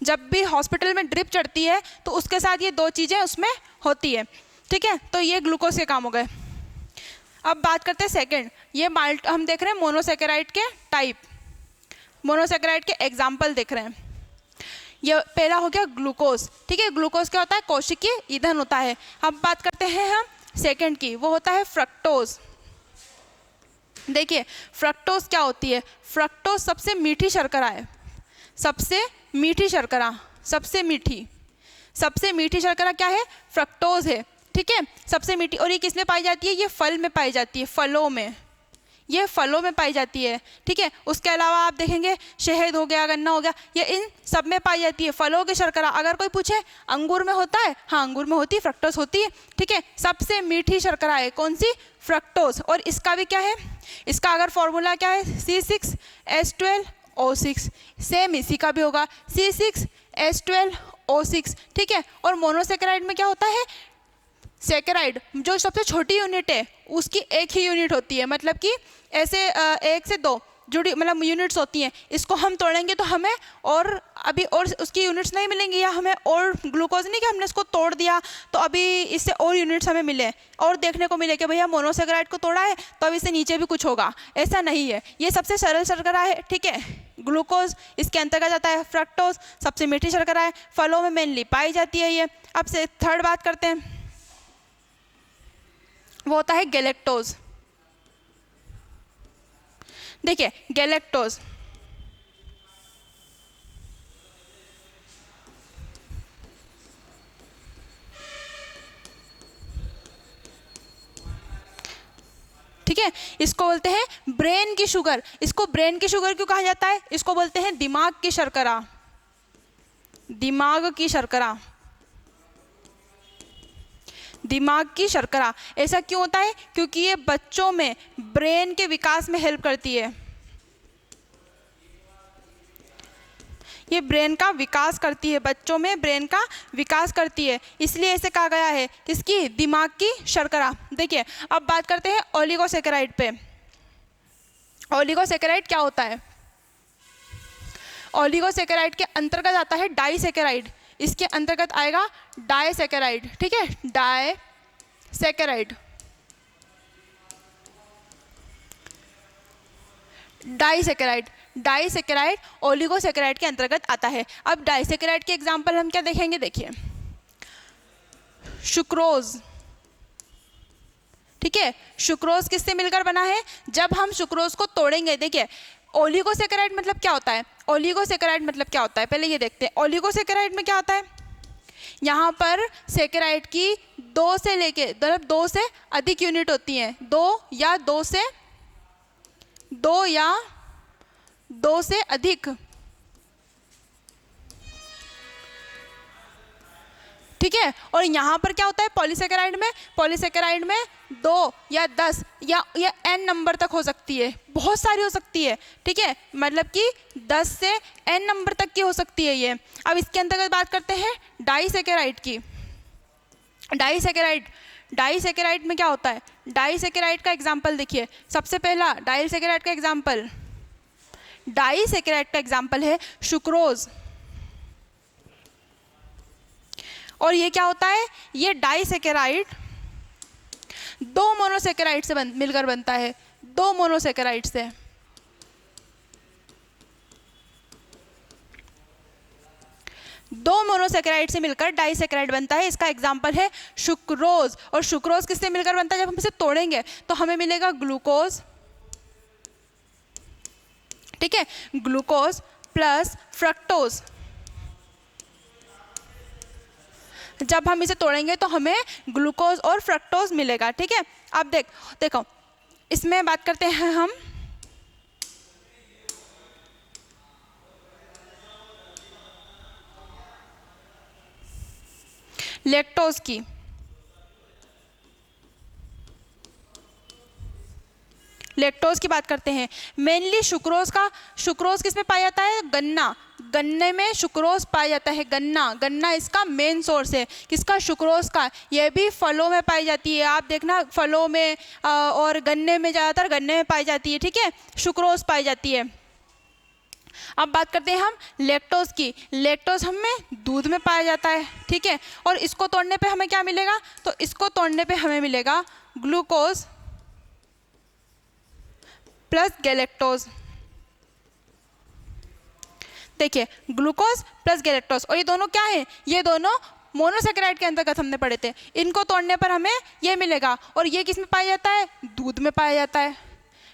जब भी हॉस्पिटल में ड्रिप चढ़ती है तो उसके साथ ये दो चीज़ें उसमें होती है, ठीक है। तो ये ग्लूकोज के काम हो गए। अब बात करते हैं सेकंड, ये हम देख रहे हैं मोनोसेकेराइड के टाइप, मोनोसेकेराइड के एग्जाम्पल देख रहे हैं। ये पहला हो गया ग्लूकोज, ठीक है। ग्लूकोज क्या होता है, कोशिकीय ईंधन होता है। अब बात करते हैं हम सेकंड की, वो होता है फ्रक्टोज। देखिए फ्रक्टोज क्या होती है, फ्रक्टोज सबसे मीठी शर्करा है, सबसे मीठी शर्करा, सबसे मीठी शर्करा क्या है, फ्रक्टोज है, ठीक है, सबसे मीठी। और ये किस में पाई जाती है, ये फल में पाई जाती है, फलों में, ये फलों में पाई जाती है, ठीक है। उसके अलावा आप देखेंगे शहद हो गया, गन्ना हो गया, ये इन सब में पाई जाती है, फलों की शर्करा। अगर कोई पूछे अंगूर में होता है, हाँ अंगूर में होती है, फ्रक्टोज होती है, ठीक है। सबसे मीठी शर्करा है कौन सी, फ्रक्टोज। और इसका भी क्या है, इसका अगर फॉर्मूला क्या है, C6H12O6, सेम इसी का भी होगा, C6H12O6, ठीक है। और मोनोसेकेराइड में क्या होता है, सेकेराइड जो सबसे छोटी यूनिट है उसकी एक ही यूनिट होती है, मतलब कि ऐसे एक से दो जुड़ी मतलब यूनिट्स होती हैं। इसको हम तोड़ेंगे तो हमें और अभी और उसकी यूनिट्स नहीं मिलेंगी, या हमें और ग्लूकोज नहीं कि हमने इसको तोड़ दिया तो अभी इससे और यूनिट्स हमें मिले और देखने को मिले कि भैया मोनोसेकेराइड को तोड़ा है तो अब इससे नीचे भी कुछ होगा, ऐसा नहीं है। ये सबसे सरल शर्करा है, ठीक है। ग्लूकोज इसके अंतर्गत आता है, फ्रक्टोज सबसे मीठी शर्करा है, फलों में मेनली पाई जाती है ये। अब से थर्ड बात करते हैं, वो होता है गैलेक्टोज। देखिए गैलेक्टोज, ठीक है, इसको बोलते हैं ब्रेन की शुगर। इसको ब्रेन की शुगर क्यों कहा जाता है, इसको बोलते हैं दिमाग की शर्करा, दिमाग की शर्करा, दिमाग की शर्करा। ऐसा क्यों होता है, क्योंकि ये बच्चों में ब्रेन के विकास में हेल्प करती है, ये ब्रेन का विकास करती है, बच्चों में ब्रेन का विकास करती है, इसलिए इसे कहा गया है किसकी, दिमाग की शर्करा। देखिए अब बात करते हैं ओलिगोसेकेराइड पे। ओलिगोसेकेराइड क्या होता है, ओलिगोसेकेराइड के अंतर्गत आता है डाइसेकेराइड, इसके अंतर्गत आएगा डाइसेकेराइड, ठीक है, डाइसेकेराइड, डाइसेकेराइड, डाइसेकेराइड ओलिगोसेकेराइड के अंतर्गत आता है। अब डाइसेकेराइड के एग्जांपल हम क्या देखेंगे, देखिए सुक्रोज, ठीक है, सुक्रोज किससे मिलकर बना है, जब हम सुक्रोज को तोड़ेंगे। देखिए ओलिगोसेकेराइड मतलब क्या होता है, ओलिगोसेकेराइड मतलब क्या होता है, पहले ये देखते हैं। ओलिगोसेकेराइड में क्या होता है, यहाँ पर सेकेराइड की दो से लेके मतलब दो से अधिक यूनिट होती हैं, दो से अधिक, ठीक है। और यहाँ पर क्या होता है पॉलीसेकेराइड में, पॉलीसेकेराइड में 2 या 10 या n नंबर तक हो सकती है, बहुत सारी हो सकती है, ठीक है, मतलब कि 10 से n नंबर तक की हो सकती है ये। अब इसके अंतर्गत बात करते हैं डाइसेकेराइड की। डाइसेकेराइड, डाइसेकेराइड में क्या होता है, डाइसेकेराइड का एग्जाम्पल देखिए, सबसे पहला डाइसेकेराइड का एग्जाम्पल, डाइसेकेराइड का एग्जाम्पल है सुक्रोज। और ये क्या होता है, ये डाइसेकेराइड दो मोनोसेकेराइड से मिलकर बनता है, दो मोनोसेकेराइड से, दो मोनोसेकेराइड से मिलकर डाइसेकेराइड बनता है। इसका एग्जाम्पल है सुक्रोज। और सुक्रोज किससे मिलकर बनता है, जब हम इसे तोड़ेंगे तो हमें मिलेगा ग्लूकोज, ठीक है, ग्लूकोज प्लस फ्रक्टोज। जब हम इसे तोड़ेंगे तो हमें ग्लूकोज और फ्रक्टोज मिलेगा, ठीक है। अब देखो इसमें बात करते हैं हम लैक्टोज की। लैक्टोज की बात करते हैं। मेनली सुक्रोज किस में पाया जाता है? गन्ने में सुक्रोज पाया जाता है। गन्ना इसका मेन सोर्स है किसका? सुक्रोज का। ये भी फलों में पाई जाती है, आप देखना फलों में और गन्ने में, ज़्यादातर गन्ने में पाई जाती है, ठीक है, सुक्रोज पाई जाती है। अब बात करते हैं हम लैक्टोज की। लैक्टोज हमें दूध में पाया जाता है, ठीक है, और इसको तोड़ने पे हमें क्या मिलेगा? तो इसको तोड़ने पे हमें मिलेगा ग्लूकोज प्लस गैलेक्टोज। देखिए ग्लूकोज प्लस गैलेक्टोज, और ये दोनों क्या है? ये दोनों मोनोसेकेराइड के अंतर्गत हमने पढ़े थे। इनको तोड़ने पर हमें ये मिलेगा, और ये किस में पाया जाता है? दूध में पाया जाता है।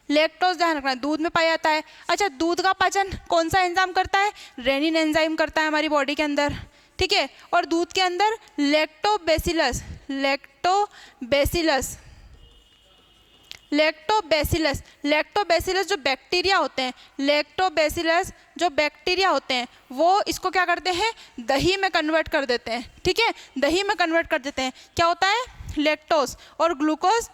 लैक्टोज ध्यान रखना दूध में पाया जाता है। अच्छा, दूध का पाचन कौन सा एंजाइम करता है? रेनिन एंजाइम करता है हमारी बॉडी के अंदर, ठीक है, और दूध के अंदर लैक्टोबैसिलस जो बैक्टीरिया होते हैं, वो इसको क्या करते हैं? दही में कन्वर्ट कर देते हैं, ठीक है, दही में कन्वर्ट कर देते हैं। क्या होता है? लैक्टोज और ग्लूकोज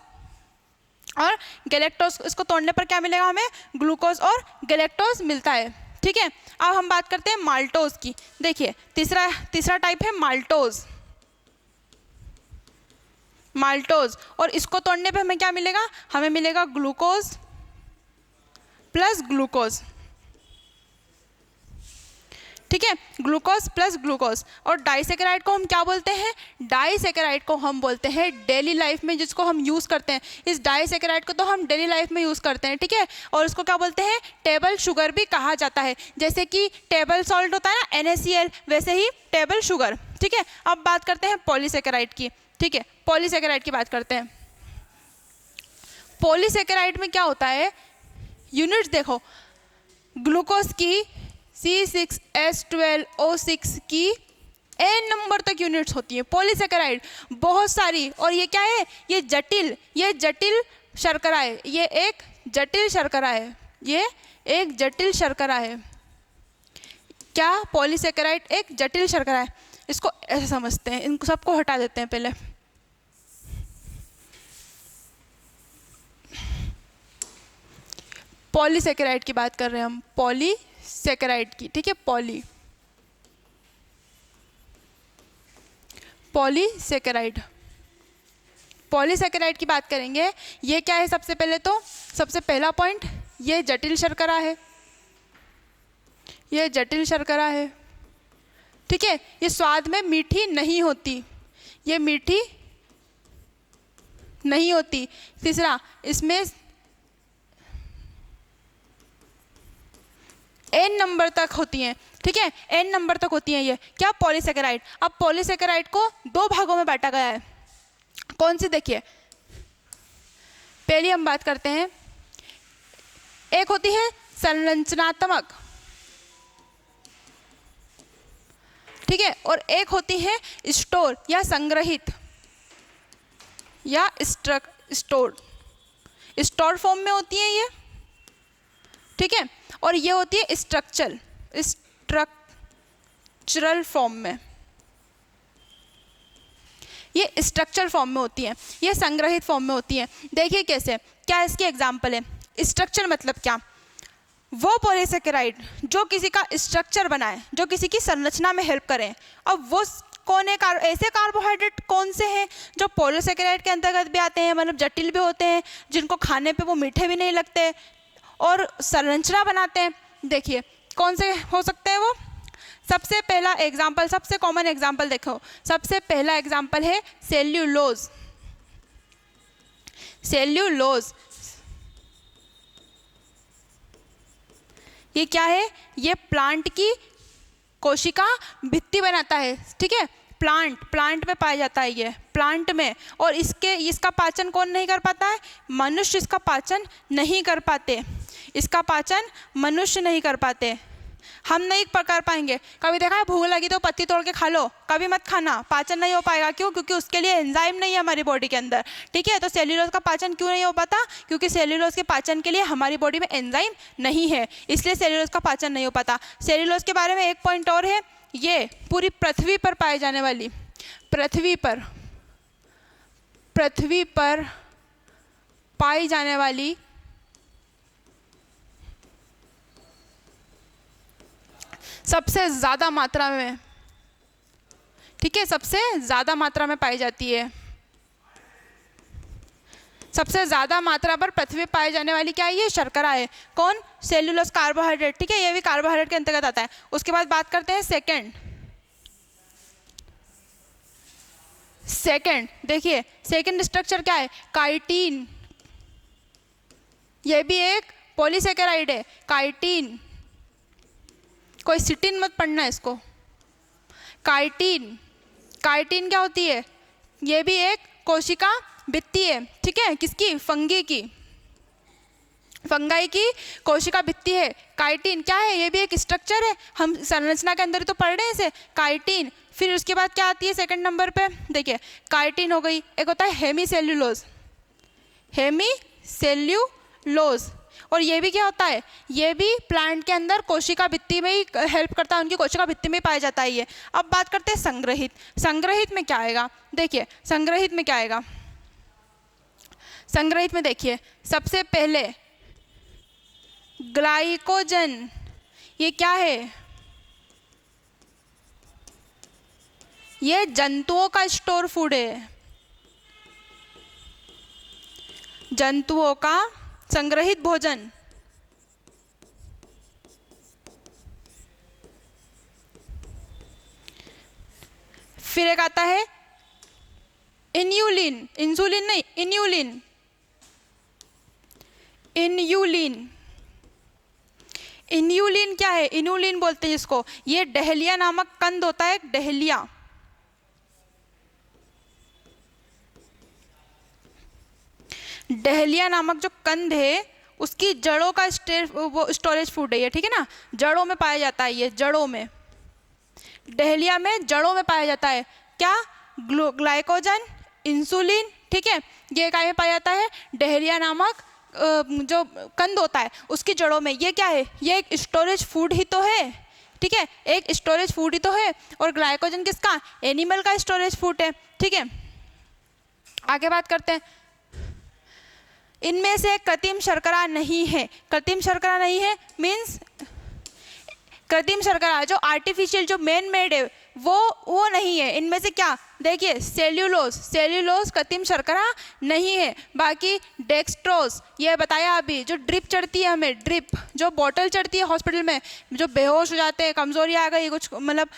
और गैलेक्टोज। इसको तोड़ने पर क्या मिलेगा हमें? ग्लूकोज और गैलेक्टोज मिलता है, ठीक है। अब हम बात करते हैं माल्टोज की। देखिए तीसरा टाइप है माल्टोज, और इसको तोड़ने पे हमें क्या मिलेगा? हमें मिलेगा ग्लूकोज प्लस ग्लूकोज, ठीक है, ग्लूकोज प्लस ग्लूकोज। और डाइसेकेराइड को हम क्या बोलते हैं? डाइसेकेराइड को हम बोलते हैं डेली लाइफ में जिसको हम यूज़ करते हैं, इस डाइसेकेराइड को तो हम डेली लाइफ में यूज़ करते हैं, ठीक है, और इसको क्या बोलते हैं? टेबल शुगर भी कहा जाता है। जैसे कि टेबल सॉल्ट होता है ना NaCl, वैसे ही टेबल शुगर, ठीक है। अब बात करते हैं पॉलीसेकेराइड की, ठीक है, पॉलीसेकेराइड की बात करते हैं। पॉलीसेकेराइड में क्या होता है? यूनिट्स देखो, ग्लूकोज की C6H12O6 की n नंबर तक यूनिट्स होती है। पॉलीसेकेराइड बहुत सारी, और ये क्या है? ये जटिल शर्करा है, ये एक जटिल शर्करा है। क्या? पॉलीसेकेराइड एक जटिल शर्करा है। इसको ऐसे समझते हैं, इन सबको हटा देते हैं पहले। पॉलीसेकेराइड की बात कर रहे हैं हम, पॉलीसेकेराइड की, ठीक है, पॉलीसेकेराइड की बात करेंगे। ये क्या है? सबसे पहला पॉइंट, ये जटिल शर्करा है, ठीक है, ये स्वाद में मीठी नहीं होती, तीसरा, इसमें n नंबर तक होती हैं, ठीक है, n नंबर तक होती हैं ये क्या? पॉलीसेकेराइड। अब पॉलीसेकेराइड को दो भागों में बांटा गया है। कौन सी? देखिए, पहली हम बात करते हैं, एक होती है संरचनात्मक, ठीक है, और एक होती है स्टोर या संग्रहित या स्टोर फॉर्म में होती है ये, ठीक है, और ये होती है स्ट्रक्चरल फॉर्म में। ये स्ट्रक्चरल फॉर्म में होती है, ये संग्रहित फॉर्म में होती है। देखिए कैसे, क्या इसकी एग्जांपल है? स्ट्रक्चर मतलब क्या? वो पॉलीसेकेराइड जो किसी का स्ट्रक्चर बनाए, जो किसी की संरचना में हेल्प करें। अब वो कौन है? ऐसे कार्बोहाइड्रेट कौन से हैं जो पॉलीसेकेराइड के अंतर्गत भी आते हैं, मतलब जटिल भी होते हैं, जिनको खाने पे वो मीठे भी नहीं लगते और संरचना बनाते हैं। देखिए कौन से हो सकते हैं वो। सबसे पहला एग्जाम्पल, सबसे कॉमन एग्जाम्पल देखो, सबसे पहला एग्जाम्पल है सेल्यूलोज। ये क्या है? ये प्लांट की कोशिका भित्ति बनाता है, ठीक है, प्लांट में पाया जाता है ये, प्लांट में। और इसका पाचन कौन नहीं कर पाता है? मनुष्य इसका पाचन नहीं कर पाते, इसका पाचन मनुष्य नहीं कर पाते, हम नहीं कर पाएंगे। कभी देखा है भूख लगी तो पत्ती तोड़ के खा लो, कभी मत खाना, पाचन नहीं हो पाएगा। क्यों? क्योंकि उसके लिए एंजाइम नहीं है हमारी बॉडी के अंदर, ठीक है। तो सेल्यूलोज का पाचन क्यों नहीं हो पाता? क्योंकि सेल्यूलोज के पाचन के लिए हमारी बॉडी में एंजाइम नहीं है, इसलिए सेल्यूलोज का पाचन नहीं हो पाता। सेल्यूलोज के बारे में एक पॉइंट और है, ये पूरी पृथ्वी पर पाई जाने वाली, पृथ्वी पर पाई जाने वाली सबसे ज़्यादा मात्रा में, ठीक है, सबसे ज़्यादा मात्रा में पाई जाती है। सबसे ज़्यादा मात्रा पर पृथ्वी में पाई जाने वाली क्या है? ये शर्करा है। कौन? सेल्यूलोज, कार्बोहाइड्रेट, ठीक है, ये भी कार्बोहाइड्रेट के अंतर्गत आता है। उसके बाद बात करते हैं सेकंड, देखिए सेकंड स्ट्रक्चर क्या है? काइटिन, ये भी एक पॉलीसेकेराइड है, काइटिन। कोई सिटिन मत पढ़ना इसको। काइटिन, काइटिन क्या होती है? ये भी एक कोशिका भित्ति है, ठीक है, किसकी? फंगी की, फंगाई की कोशिका भित्ति है। काइटिन क्या है? ये भी एक स्ट्रक्चर है, हम संरचना के अंदर ही तो पढ़ रहे हैं इसे, काइटिन। फिर उसके बाद क्या आती है सेकंड नंबर पे? देखिए काइटिन हो गई, एक होता है हेमीसेल्यूलोज, हेमीसेल्यूलोज, और ये भी क्या होता है? ये भी प्लांट के अंदर कोशिका भित्ति में ही हेल्प करता है, उनकी कोशिका भित्ति में पाया जाता है ये। अब बात करते हैं संग्रहित। संग्रहित में क्या आएगा? देखिए संग्रहित में क्या आएगा? संग्रहित में देखिए सबसे पहले ग्लाइकोजन, ये क्या है? ये जंतुओं का स्टोर फूड है, जंतुओं का संग्रहित भोजन। फिर एक आता है इन्यूलिन, इंसुलिन नहीं, इन्यूलिन, इन्यूलिन। इन्यूलिन क्या है? इन्यूलिन बोलते हैं इसको। ये डहलिया नामक कंद होता है, डहलिया, डहलिया नामक जो कंद है उसकी जड़ों का स्टोरेज फूड है ये, ठीक है ना, जड़ों में पाया जाता है ये, जड़ों में, डहलिया में जड़ों में पाया जाता है। क्या? ग्लाइकोजन, इंसुलिन, ठीक है, ये क्या में पाया जाता है? डहलिया नामक जो कंद होता है उसकी जड़ों में। ये क्या है? ये एक स्टोरेज फूड ही तो है, ठीक है, एक स्टोरेज फूड ही तो है। और ग्लाइकोजन किसका? एनिमल का स्टोरेज फूड है, ठीक है। आगे बात करते हैं। इनमें से कृत्रिम शर्करा नहीं है। कृत्रिम शर्करा नहीं है मीन्स कृत्रिम शर्करा जो आर्टिफिशियल, जो मैन मेड है, वो नहीं है। इनमें से क्या? देखिए सेल्यूलोज, सेल्यूलोज कृत्रिम शर्करा नहीं है। बाकी डेक्सट्रोज, ये बताया अभी, जो ड्रिप चढ़ती है हमें, ड्रिप जो बोतल चढ़ती है हॉस्पिटल में, जो बेहोश हो जाते हैं, कमजोरी आ गई कुछ, मतलब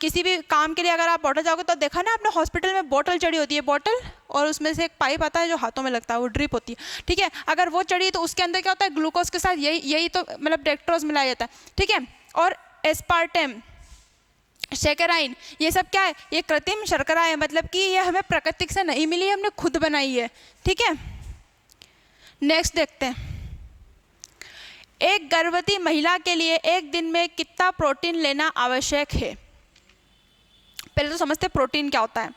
किसी भी काम के लिए अगर आप बोतल जाओगे तो देखा ना आपने हॉस्पिटल में बोतल चढ़ी होती है, बोतल, और उसमें से एक पाइप आता है जो हाथों में लगता है, वो ड्रिप होती है, ठीक है। अगर वो चढ़ी तो उसके अंदर क्या होता है? ग्लूकोज के साथ यही तो मतलब डेक्ट्रोज मिलाया जाता है, ठीक है। और एस्पार्टेम, शेकेराइन, ये सब क्या है? ये कृत्रिम शर्करा है, मतलब कि ये हमें प्रकृति से नहीं मिली, हमने खुद बनाई है, ठीक है। नेक्स्ट देखते हैं। एक गर्भवती महिला के लिए एक दिन में कितना प्रोटीन लेना आवश्यक है? पहले तो समझते हैं प्रोटीन क्या होता है।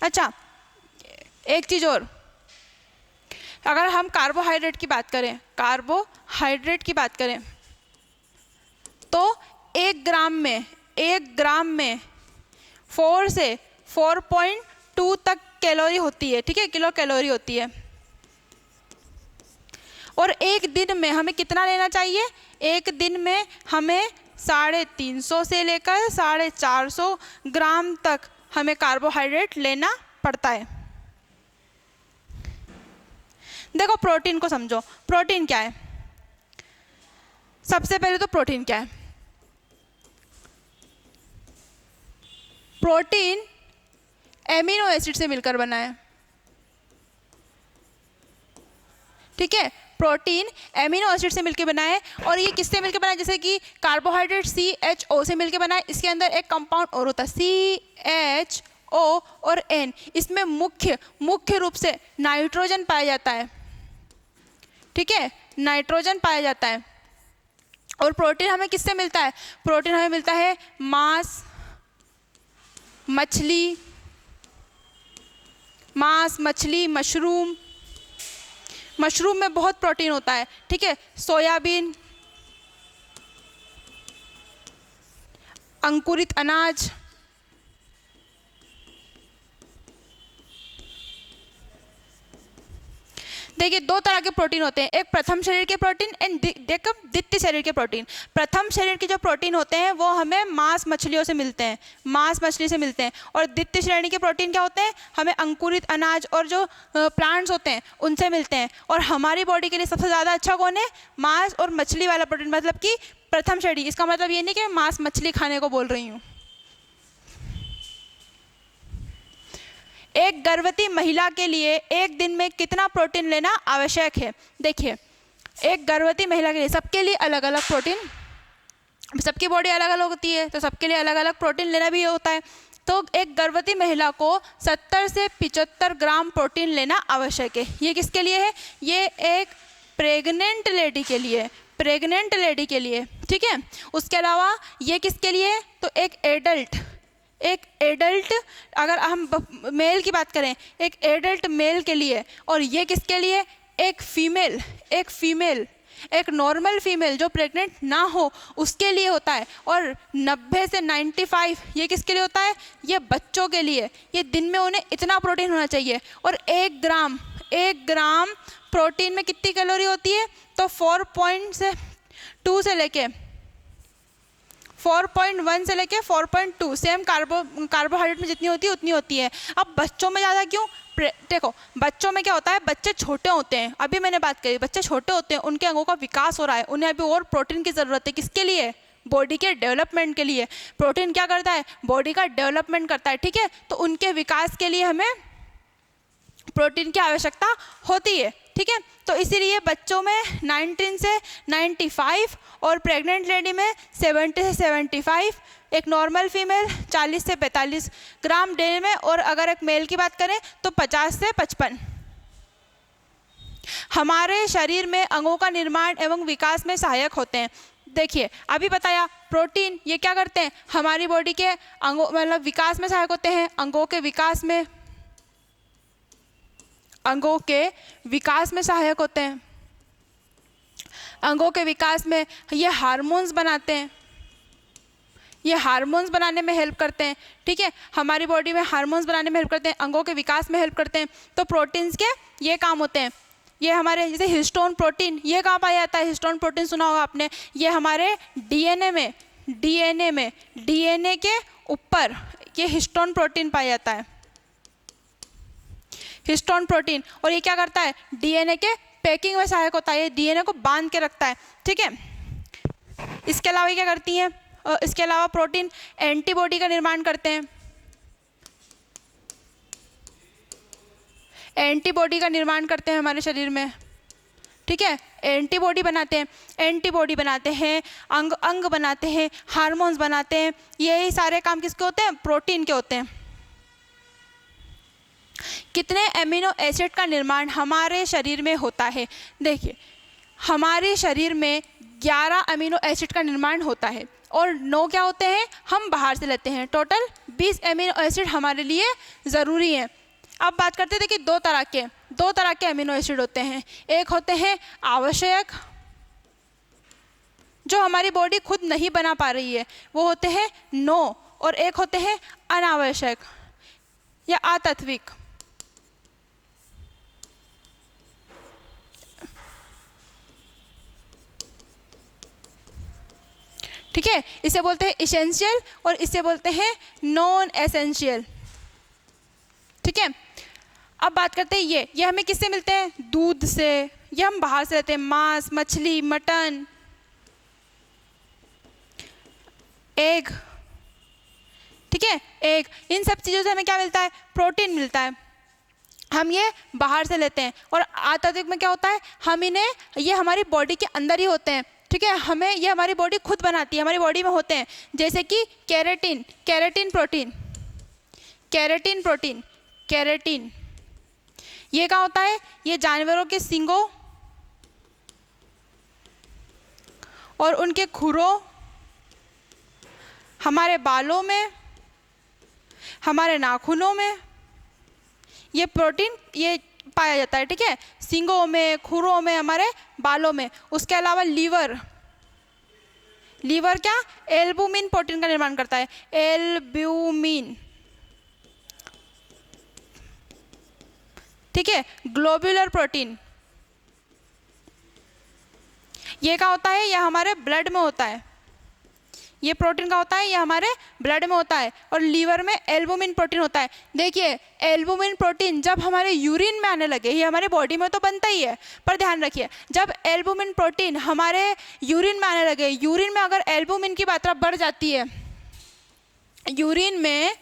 अच्छा, एक चीज और, अगर हम कार्बोहाइड्रेट की बात करें, कार्बोहाइड्रेट की बात करें तो एक ग्राम में 4 से 4.2 तक कैलोरी होती है, ठीक है, किलो कैलोरी होती है। और एक दिन में हमें कितना लेना चाहिए? एक दिन में हमें 350 से लेकर 450 ग्राम तक हमें कार्बोहाइड्रेट लेना पड़ता है। देखो प्रोटीन को समझो, प्रोटीन क्या है? सबसे पहले तो प्रोटीन क्या है? प्रोटीन एमिनो एसिड से मिलकर बना है, ठीक है, प्रोटीन एमिनो एसिड से मिलकर बना है। और ये किससे मिलकर बना है? जैसे कि कार्बोहाइड्रेट CHO से मिलकर बना है, इसके अंदर एक कंपाउंड और होता है CHO और N। इसमें मुख्य रूप से नाइट्रोजन पाया जाता है, ठीक है, नाइट्रोजन पाया जाता है। और प्रोटीन हमें किससे मिलता है? प्रोटीन हमें मिलता है मांस, मछली, मशरूम में बहुत प्रोटीन होता है, ठीक है, सोयाबीन, अंकुरित अनाज, देखिए दो तरह के प्रोटीन होते हैं, एक प्रथम शरीर के प्रोटीन एंड द्वितीय शरीर के प्रोटीन। प्रथम शरीर के जो प्रोटीन होते हैं वो हमें मांस मछलियों से मिलते हैं, मांस मछली से मिलते हैं। और द्वितीय श्रेणी के प्रोटीन क्या होते हैं, हमें अंकुरित अनाज और जो प्लांट्स होते हैं उनसे मिलते हैं। और हमारी बॉडी के लिए सबसे ज़्यादा अच्छा कौन है, मांस और मछली वाला प्रोटीन, मतलब कि प्रथम श्रेणी। इसका मतलब ये नहीं कि मांस मछली खाने को बोल रही हूँ। एक गर्भवती महिला के लिए एक दिन में कितना प्रोटीन लेना आवश्यक है। देखिए एक गर्भवती महिला के लिए, सबके लिए अलग अलग प्रोटीन, सबकी बॉडी अलग अलग होती है तो सबके लिए अलग अलग प्रोटीन लेना भी होता है। तो एक गर्भवती महिला को 70 से 75 ग्राम प्रोटीन लेना आवश्यक है। ये किसके लिए है, ये एक प्रेग्नेंट लेडी के लिए, प्रेग्नेंट लेडी के लिए, ठीक है। उसके अलावा ये किसके लिए है, तो एक एडल्ट अगर हम मेल की बात करें, एक एडल्ट मेल के लिए। और ये किसके लिए, एक फीमेल, एक नॉर्मल फीमेल जो प्रेग्नेंट ना हो उसके लिए होता है। और 90 से 95 ये किसके लिए होता है, ये बच्चों के लिए। ये दिन में उन्हें इतना प्रोटीन होना चाहिए। और 1 ग्राम प्रोटीन में कितनी कैलोरी होती है, तो 4.2 से लेके 4.1 से लेके 4.2 सेम कार्बोहाइड्रेट में जितनी होती है उतनी होती है। अब बच्चों में ज़्यादा क्यों, देखो बच्चों में क्या होता है, बच्चे छोटे होते हैं, अभी मैंने बात करी, बच्चे छोटे होते हैं, उनके अंगों का विकास हो रहा है, उन्हें अभी और प्रोटीन की ज़रूरत है। किसके लिए, बॉडी के डेवलपमेंट के लिए। प्रोटीन क्या करता है, बॉडी का डेवलपमेंट करता है, ठीक है। तो उनके विकास के लिए हमें प्रोटीन की आवश्यकता होती है, ठीक है। तो इसीलिए बच्चों में 19 से 95 और प्रेग्नेंट लेडी में 70 से 75, एक नॉर्मल फीमेल 40 से 45 ग्राम डे में। और अगर एक मेल की बात करें तो 50 से 55। हमारे शरीर में अंगों का निर्माण एवं विकास में सहायक होते हैं। देखिए अभी बताया प्रोटीन ये क्या करते हैं, हमारी बॉडी के अंगों मतलब विकास में सहायक होते हैं, अंगों के विकास में सहायक होते हैं। अंगों के विकास में ये हार्मोन्स बनाते हैं, ये हार्मोन्स बनाने में हेल्प करते हैं, ठीक है। हमारी बॉडी में हार्मोन्स बनाने में हेल्प करते हैं, अंगों के विकास में हेल्प करते हैं। तो प्रोटीन्स के ये काम होते हैं। ये हमारे जैसे हिस्टोन प्रोटीन, ये कहाँ पाया जाता है, हिस्टोन प्रोटीन सुना होगा आपने, ये हमारे डीएनए के ऊपर ये हिस्टोन प्रोटीन पाया जाता है, हिस्टोन प्रोटीन। और ये क्या करता है, डीएनए के पैकिंग में सहायक होता है, ये डीएनए को बांध के रखता है, ठीक है। इसके अलावा क्या करती हैं, इसके अलावा प्रोटीन एंटीबॉडी का निर्माण करते हैं, एंटीबॉडी का निर्माण करते हैं हमारे शरीर में, ठीक है। एंटीबॉडी बनाते हैं, अंग बनाते हैं, हार्मोन्स बनाते हैं। यही सारे काम किसके होते हैं, प्रोटीन के होते हैं। कितने एमिनो एसिड का निर्माण हमारे शरीर में होता है। देखिए हमारे शरीर में 11 अमीनो एसिड का निर्माण होता है और 9 क्या होते हैं, हम बाहर से लेते हैं। टोटल 20 एमिनो एसिड हमारे लिए ज़रूरी है। अब बात करते हैं, देखिए दो तरह के अमीनो एसिड होते हैं। एक होते हैं आवश्यक, जो हमारी बॉडी खुद नहीं बना पा रही है, वो होते हैं 9। और एक होते हैं अनावश्यक या अतात्विक। ठीक है, इसे बोलते हैं इसेंशियल और इसे बोलते हैं नॉन एसेंशियल, ठीक है। अब बात करते हैं ये हमें किससे मिलते हैं, दूध से, ये हम बाहर से लेते हैं, मांस, मछली, मटन, एग, ठीक है, एग, इन सब चीज़ों से हमें क्या मिलता है, प्रोटीन मिलता है, हम ये बाहर से लेते हैं। और अतात्विक में क्या होता है, हम इन्हें, ये हमारी बॉडी के अंदर ही होते हैं, ठीक है, हमें ये हमारी बॉडी खुद बनाती है, हमारी बॉडी में होते हैं, जैसे कि केराटिन प्रोटीन, ये क्या होता है, ये जानवरों के सींगों और उनके खुरों, हमारे बालों में, हमारे नाखूनों में ये प्रोटीन ये पाया जाता है, ठीक है, सींगों में, खुरों में, हमारे बालों में। उसके अलावा लीवर क्या, एल्बुमिन प्रोटीन का निर्माण करता है, एल्ब्यूमिन, ठीक है। ग्लोब्यूलर प्रोटीन ये क्या होता है, ये हमारे ब्लड में होता है, ये प्रोटीन का होता है, ये हमारे ब्लड में होता है। और लीवर में एल्बुमिन प्रोटीन होता है। देखिए एल्बुमिन प्रोटीन जब हमारे यूरिन में आने लगे, ये हमारे बॉडी में तो बनता ही है, पर ध्यान रखिए जब एल्बुमिन प्रोटीन हमारे यूरिन में आने लगे, यूरिन में अगर एल्बुमिन की मात्रा बढ़ जाती है, यूरिन में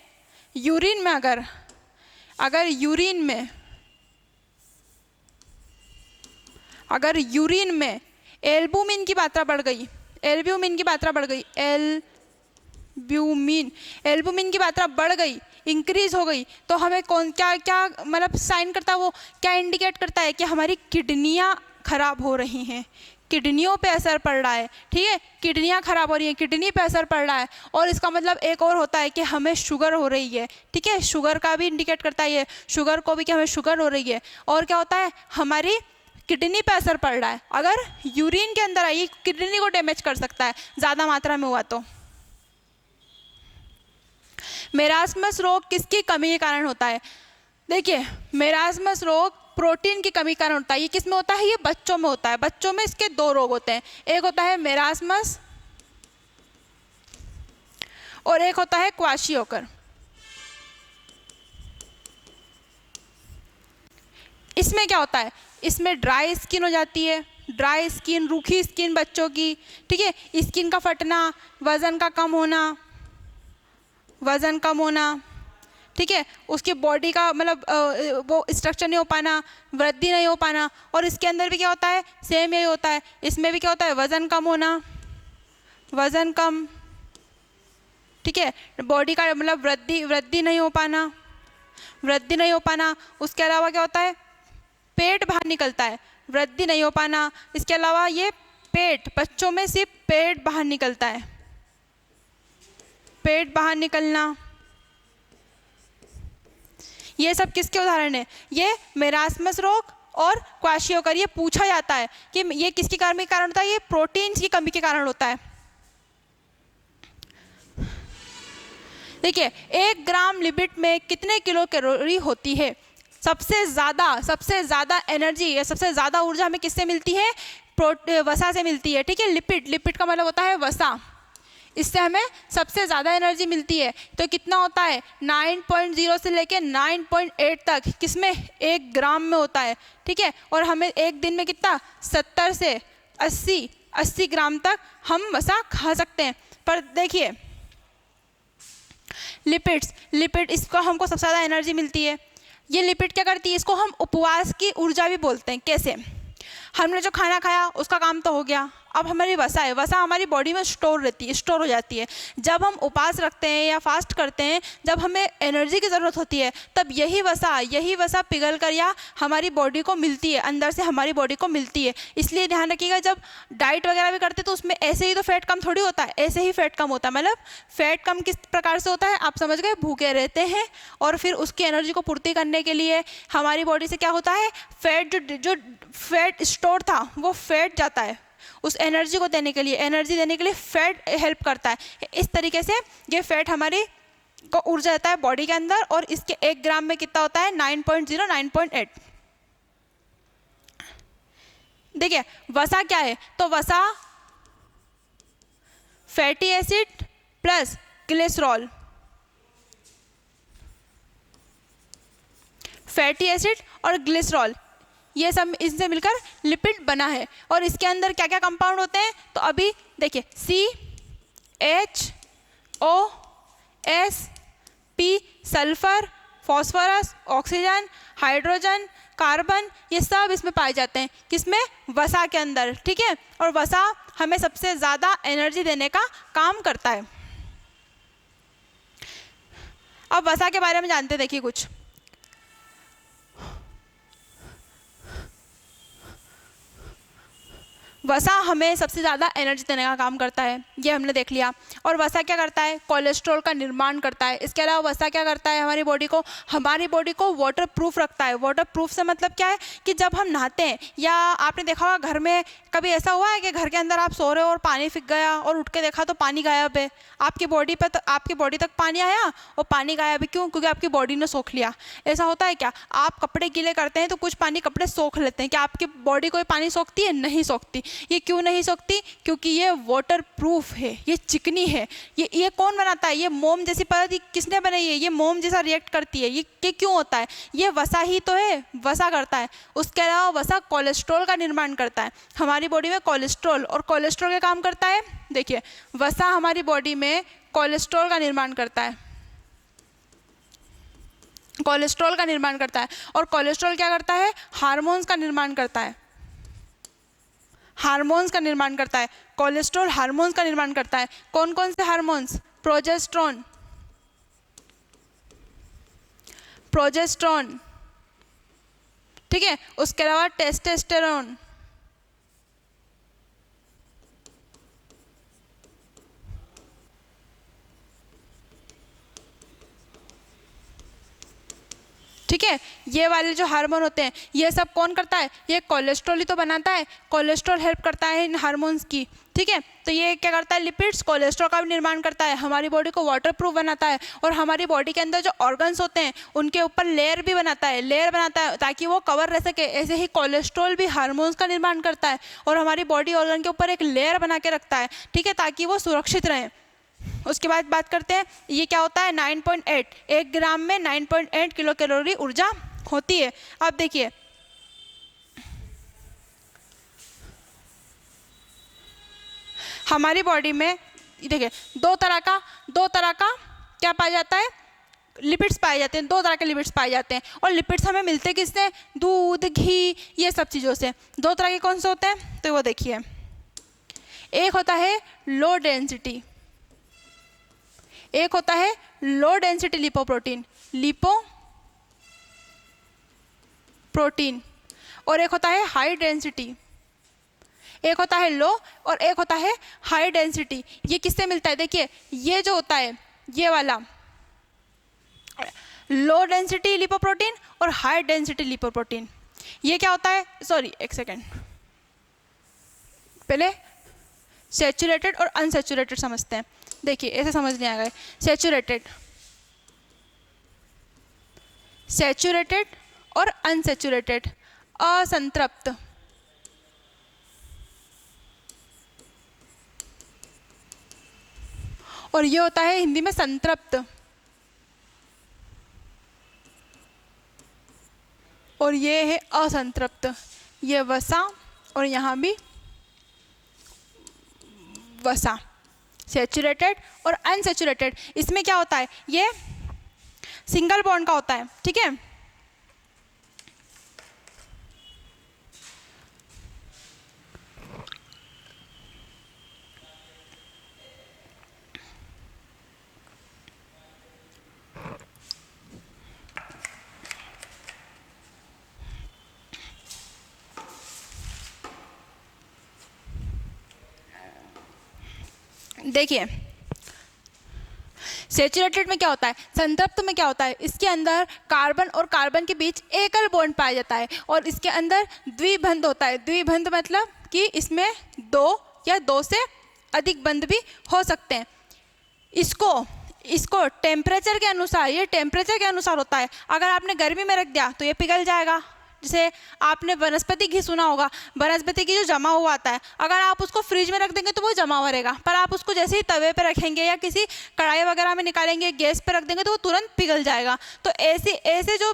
अगर यूरिन में एल्बुमिन की मात्रा बढ़ गई, एल्ब्यूमिन की मात्रा बढ़ गई, इंक्रीज हो गई, तो हमें कौन क्या मतलब साइन करता है, वो क्या इंडिकेट करता है कि हमारी किडनियां खराब हो रही हैं, किडनियों पे असर पड़ रहा है। ठीक है, किडनियां खराब हो रही हैं, किडनी पे असर पड़ रहा है। और इसका मतलब एक और होता है कि हमें शुगर हो रही है। ठीक है, शुगर का भी इंडिकेट करता है ये, शुगर को भी कि हमें शुगर हो रही है। और क्या होता है, हमारी किडनी पे असर पड़ रहा है। अगर यूरिन के अंदर आई, किडनी को डैमेज कर सकता है ज़्यादा मात्रा में हुआ तो। मेरास्मस रोग किसकी कमी के कारण होता है? देखिए मेरास्मस रोग प्रोटीन की कमी के कारण होता है। ये किस में होता है? ये बच्चों में होता है। बच्चों में इसके दो रोग होते हैं, एक होता है मेरास्मस और एक होता है क्वाशियोकर। इसमें क्या होता है, इसमें ड्राई स्किन हो जाती है, ड्राई स्किन, रूखी स्किन बच्चों की। ठीक है, स्किन का फटना, वजन कम होना, ठीक है, उसके बॉडी का मतलब वो स्ट्रक्चर नहीं हो पाना, वृद्धि नहीं हो पाना। और इसके अंदर भी क्या होता है, सेम यही होता है। इसमें भी क्या होता है, वजन कम होना, वजन कम, ठीक है, बॉडी का मतलब वृद्धि नहीं हो पाना। उसके अलावा क्या होता है, पेट बाहर निकलता है, वृद्धि नहीं हो पाना। इसके अलावा ये पेट, बच्चों में सिर्फ पेट बाहर निकलता है, पेट बाहर निकलना। ये सब किसके उदाहरण है? ये मेरास्मस रोग और क्वाशियोकर। ये पूछा जाता है कि ये किसकी कमी के कारण होता है? ये प्रोटीन की कमी के कारण होता है। देखिए 1 ग्राम लिपिड में कितने किलो कैलोरी होती है? सबसे ज़्यादा एनर्जी या सबसे ज़्यादा ऊर्जा हमें किससे मिलती है? वसा से मिलती है। ठीक है, लिपिड का मतलब होता है वसा, इससे हमें सबसे ज़्यादा एनर्जी मिलती है। तो कितना होता है, 9.0 से लेके 9.8 तक किसमें? 1 ग्राम में होता है। ठीक है, और हमें एक दिन में कितना, 70 से 80 ग्राम तक हम वसा खा सकते हैं। पर देखिए लिपिड इसको हमको सबसे ज़्यादा एनर्जी मिलती है। ये लिपिड क्या करती है, इसको हम उपवास की ऊर्जा भी बोलते हैं। कैसे? हमने जो खाना खाया उसका काम तो हो गया, अब हमारी वसा है, वसा हमारी बॉडी में स्टोर हो जाती है। जब हम उपवास रखते हैं या फास्ट करते हैं, जब हमें एनर्जी की ज़रूरत होती है, तब यही वसा पिघल कर या हमारी बॉडी को मिलती है, अंदर से हमारी बॉडी को मिलती है। इसलिए ध्यान रखिएगा, जब डाइट वगैरह भी करते हैं तो उसमें ऐसे ही तो फैट कम थोड़ी होता है, ऐसे ही फैट कम होता है। मतलब फैट कम किस प्रकार से होता है, आप समझ गए? भूखे रहते हैं और फिर उसकी एनर्जी को पूर्ति करने के लिए हमारी बॉडी से क्या होता है, फैट जो फैट स्टोर था वो फैट जाता है। उस एनर्जी देने के लिए फैट हेल्प करता है। इस तरीके से ये फैट हमारी को ऊर्जा देता है बॉडी के अंदर। और इसके 1 ग्राम में कितना होता है, 9.0 9.8। देखिए वसा क्या है, तो वसा fatty acid plus glycerol, fatty acid और ग्लिसरॉल, ये सब इनसे मिलकर लिपिड बना है। और इसके अंदर क्या क्या कंपाउंड होते हैं, तो अभी देखिए CHOSP, sulphur, phosphorus, oxygen, hydrogen, carbon, ये सब इसमें पाए जाते हैं। किसमें? वसा के अंदर। ठीक है, और वसा हमें सबसे ज़्यादा एनर्जी देने का काम करता है। अब वसा के बारे में जानते, देखिए कुछ। वसा हमें सबसे ज़्यादा एनर्जी देने का काम करता है, ये हमने देख लिया। और वसा क्या करता है, कोलेस्ट्रॉल का निर्माण करता है। इसके अलावा वसा क्या करता है, हमारी बॉडी को वाटर प्रूफ रखता है। वाटर प्रूफ से मतलब क्या है कि जब हम नहाते हैं, या आपने देखा होगा घर में कभी ऐसा हुआ है कि घर के अंदर आप सो रहे हो और पानी फिक गया और उठ के देखा तो पानी गायब है, आपकी बॉडी तक पानी आया और पानी गायब है। क्यों? क्योंकि आपकी बॉडी ने सोख लिया। ऐसा होता है क्या? आप कपड़े गीले करते हैं तो कुछ पानी कपड़े सोख लेते हैं, क्या आपकी बॉडी कोई पानी सोखती है? नहीं सोखती। ये क्यों नहीं सोखती? क्योंकि ये वाटर प्रूफ है, ये चिकनी है। ये कौन बनाता है? ये मोम जैसी परत किसने बनाई है? ये मोम जैसा रिएक्ट करती है। ये क्यों होता है? ये वसा ही तो है, वसा करता है। उसके अलावा वसा कोलेस्ट्रॉल का निर्माण करता है। हमारी बॉडी में कोलेस्ट्रॉल, और कोलेस्ट्रॉल का काम करता है, देखिए वसा हमारी बॉडी में कोलेस्ट्रॉल का निर्माण करता है, कोलेस्ट्रॉल का निर्माण करता है। और कोलेस्ट्रॉल क्या करता है? हार्मोन्स का निर्माण करता है, हार्मोन्स का निर्माण करता है। कोलेस्ट्रॉल हार्मोन्स का निर्माण करता है। कौन कौन से हार्मोन्स? प्रोजेस्टेरोन, प्रोजेस्टेरोन, ठीक है। उसके अलावा टेस्टोस्टेरोन, ठीक है। ये वाले जो हार्मोन होते हैं ये सब कौन करता है? ये कोलेस्ट्रॉल ही तो बनाता है। कोलेस्ट्रॉल हेल्प करता है इन हार्मोन्स की, ठीक है। तो ये क्या करता है? लिपिड्स कोलेस्ट्रॉल का भी निर्माण करता है, हमारी बॉडी को वाटर प्रूफ बनाता है। और हमारी बॉडी के अंदर जो ऑर्गन्स होते हैं उनके ऊपर लेयर भी बनाता है, लेयर बनाता है ताकि वो कवर रह सके। ऐसे ही कोलेस्ट्रॉल भी हार्मोन्स का निर्माण करता है और हमारी बॉडी ऑर्गन के ऊपर एक लेयर बना के रखता है, ठीक है, ताकि वो सुरक्षित रहें। उसके बाद बात करते हैं ये क्या होता है? 9.8, 1 ग्राम में 9.8 किलो कैलोरी ऊर्जा होती है। अब देखिए हमारी बॉडी में देखिए दो तरह का क्या पाया जाता है? लिपिड्स पाए जाते हैं। 2 तरह के लिपिड्स पाए जाते हैं। और लिपिड्स हमें मिलते किससे? दूध, घी, ये सब चीज़ों से। 2 तरह के कौन से होते हैं? तो वो देखिए, एक होता है लो डेंसिटी, एक होता है लो डेंसिटी लिपोप्रोटीन, लिपोप्रोटीन, और एक होता है हाई डेंसिटी। एक होता है लो और एक होता है हाई डेंसिटी। ये किससे मिलता है? देखिए ये जो होता है ये वाला लो डेंसिटी लिपोप्रोटीन और हाई डेंसिटी लिपोप्रोटीन, ये क्या होता है? सॉरी एक सेकेंड, पहले सैचुरेटेड और अनसैचुरेटेड समझते हैं। देखिए ऐसे समझने आ गए, सैचुरेटेड, सैचुरेटेड और अनसैचुरेटेड, असंतृप्त, और ये होता है हिंदी में संतृप्त, और ये है असंतृप्त। ये वसा और यहाँ भी वसा, सैचुरेटेड और अनसैचुरेटेड। इसमें क्या होता है? ये सिंगल बॉन्ड का होता है, ठीक है। देखिए सैचुरेटेड में क्या होता है? संतृप्त में क्या होता है? इसके अंदर कार्बन और कार्बन के बीच एकल बॉन्ड पाया जाता है और इसके अंदर द्विबंध होता है। द्विबंध मतलब कि इसमें 2 या 2 से अधिक बंध भी हो सकते हैं। इसको टेम्परेचर के अनुसार, ये टेम्परेचर के अनुसार होता है। अगर आपने गर्मी में रख दिया तो ये पिघल जाएगा। जैसे आपने वनस्पति घी सुना होगा, वनस्पति घी जो जमा हुआ आता है, अगर आप उसको फ्रिज में रख देंगे तो वो जमा हुआ रहेगा, पर आप उसको जैसे ही तवे पे रखेंगे या किसी कढ़ाई वगैरह में निकालेंगे, गैस पे रख देंगे तो वो तुरंत पिघल जाएगा। तो ऐसे जो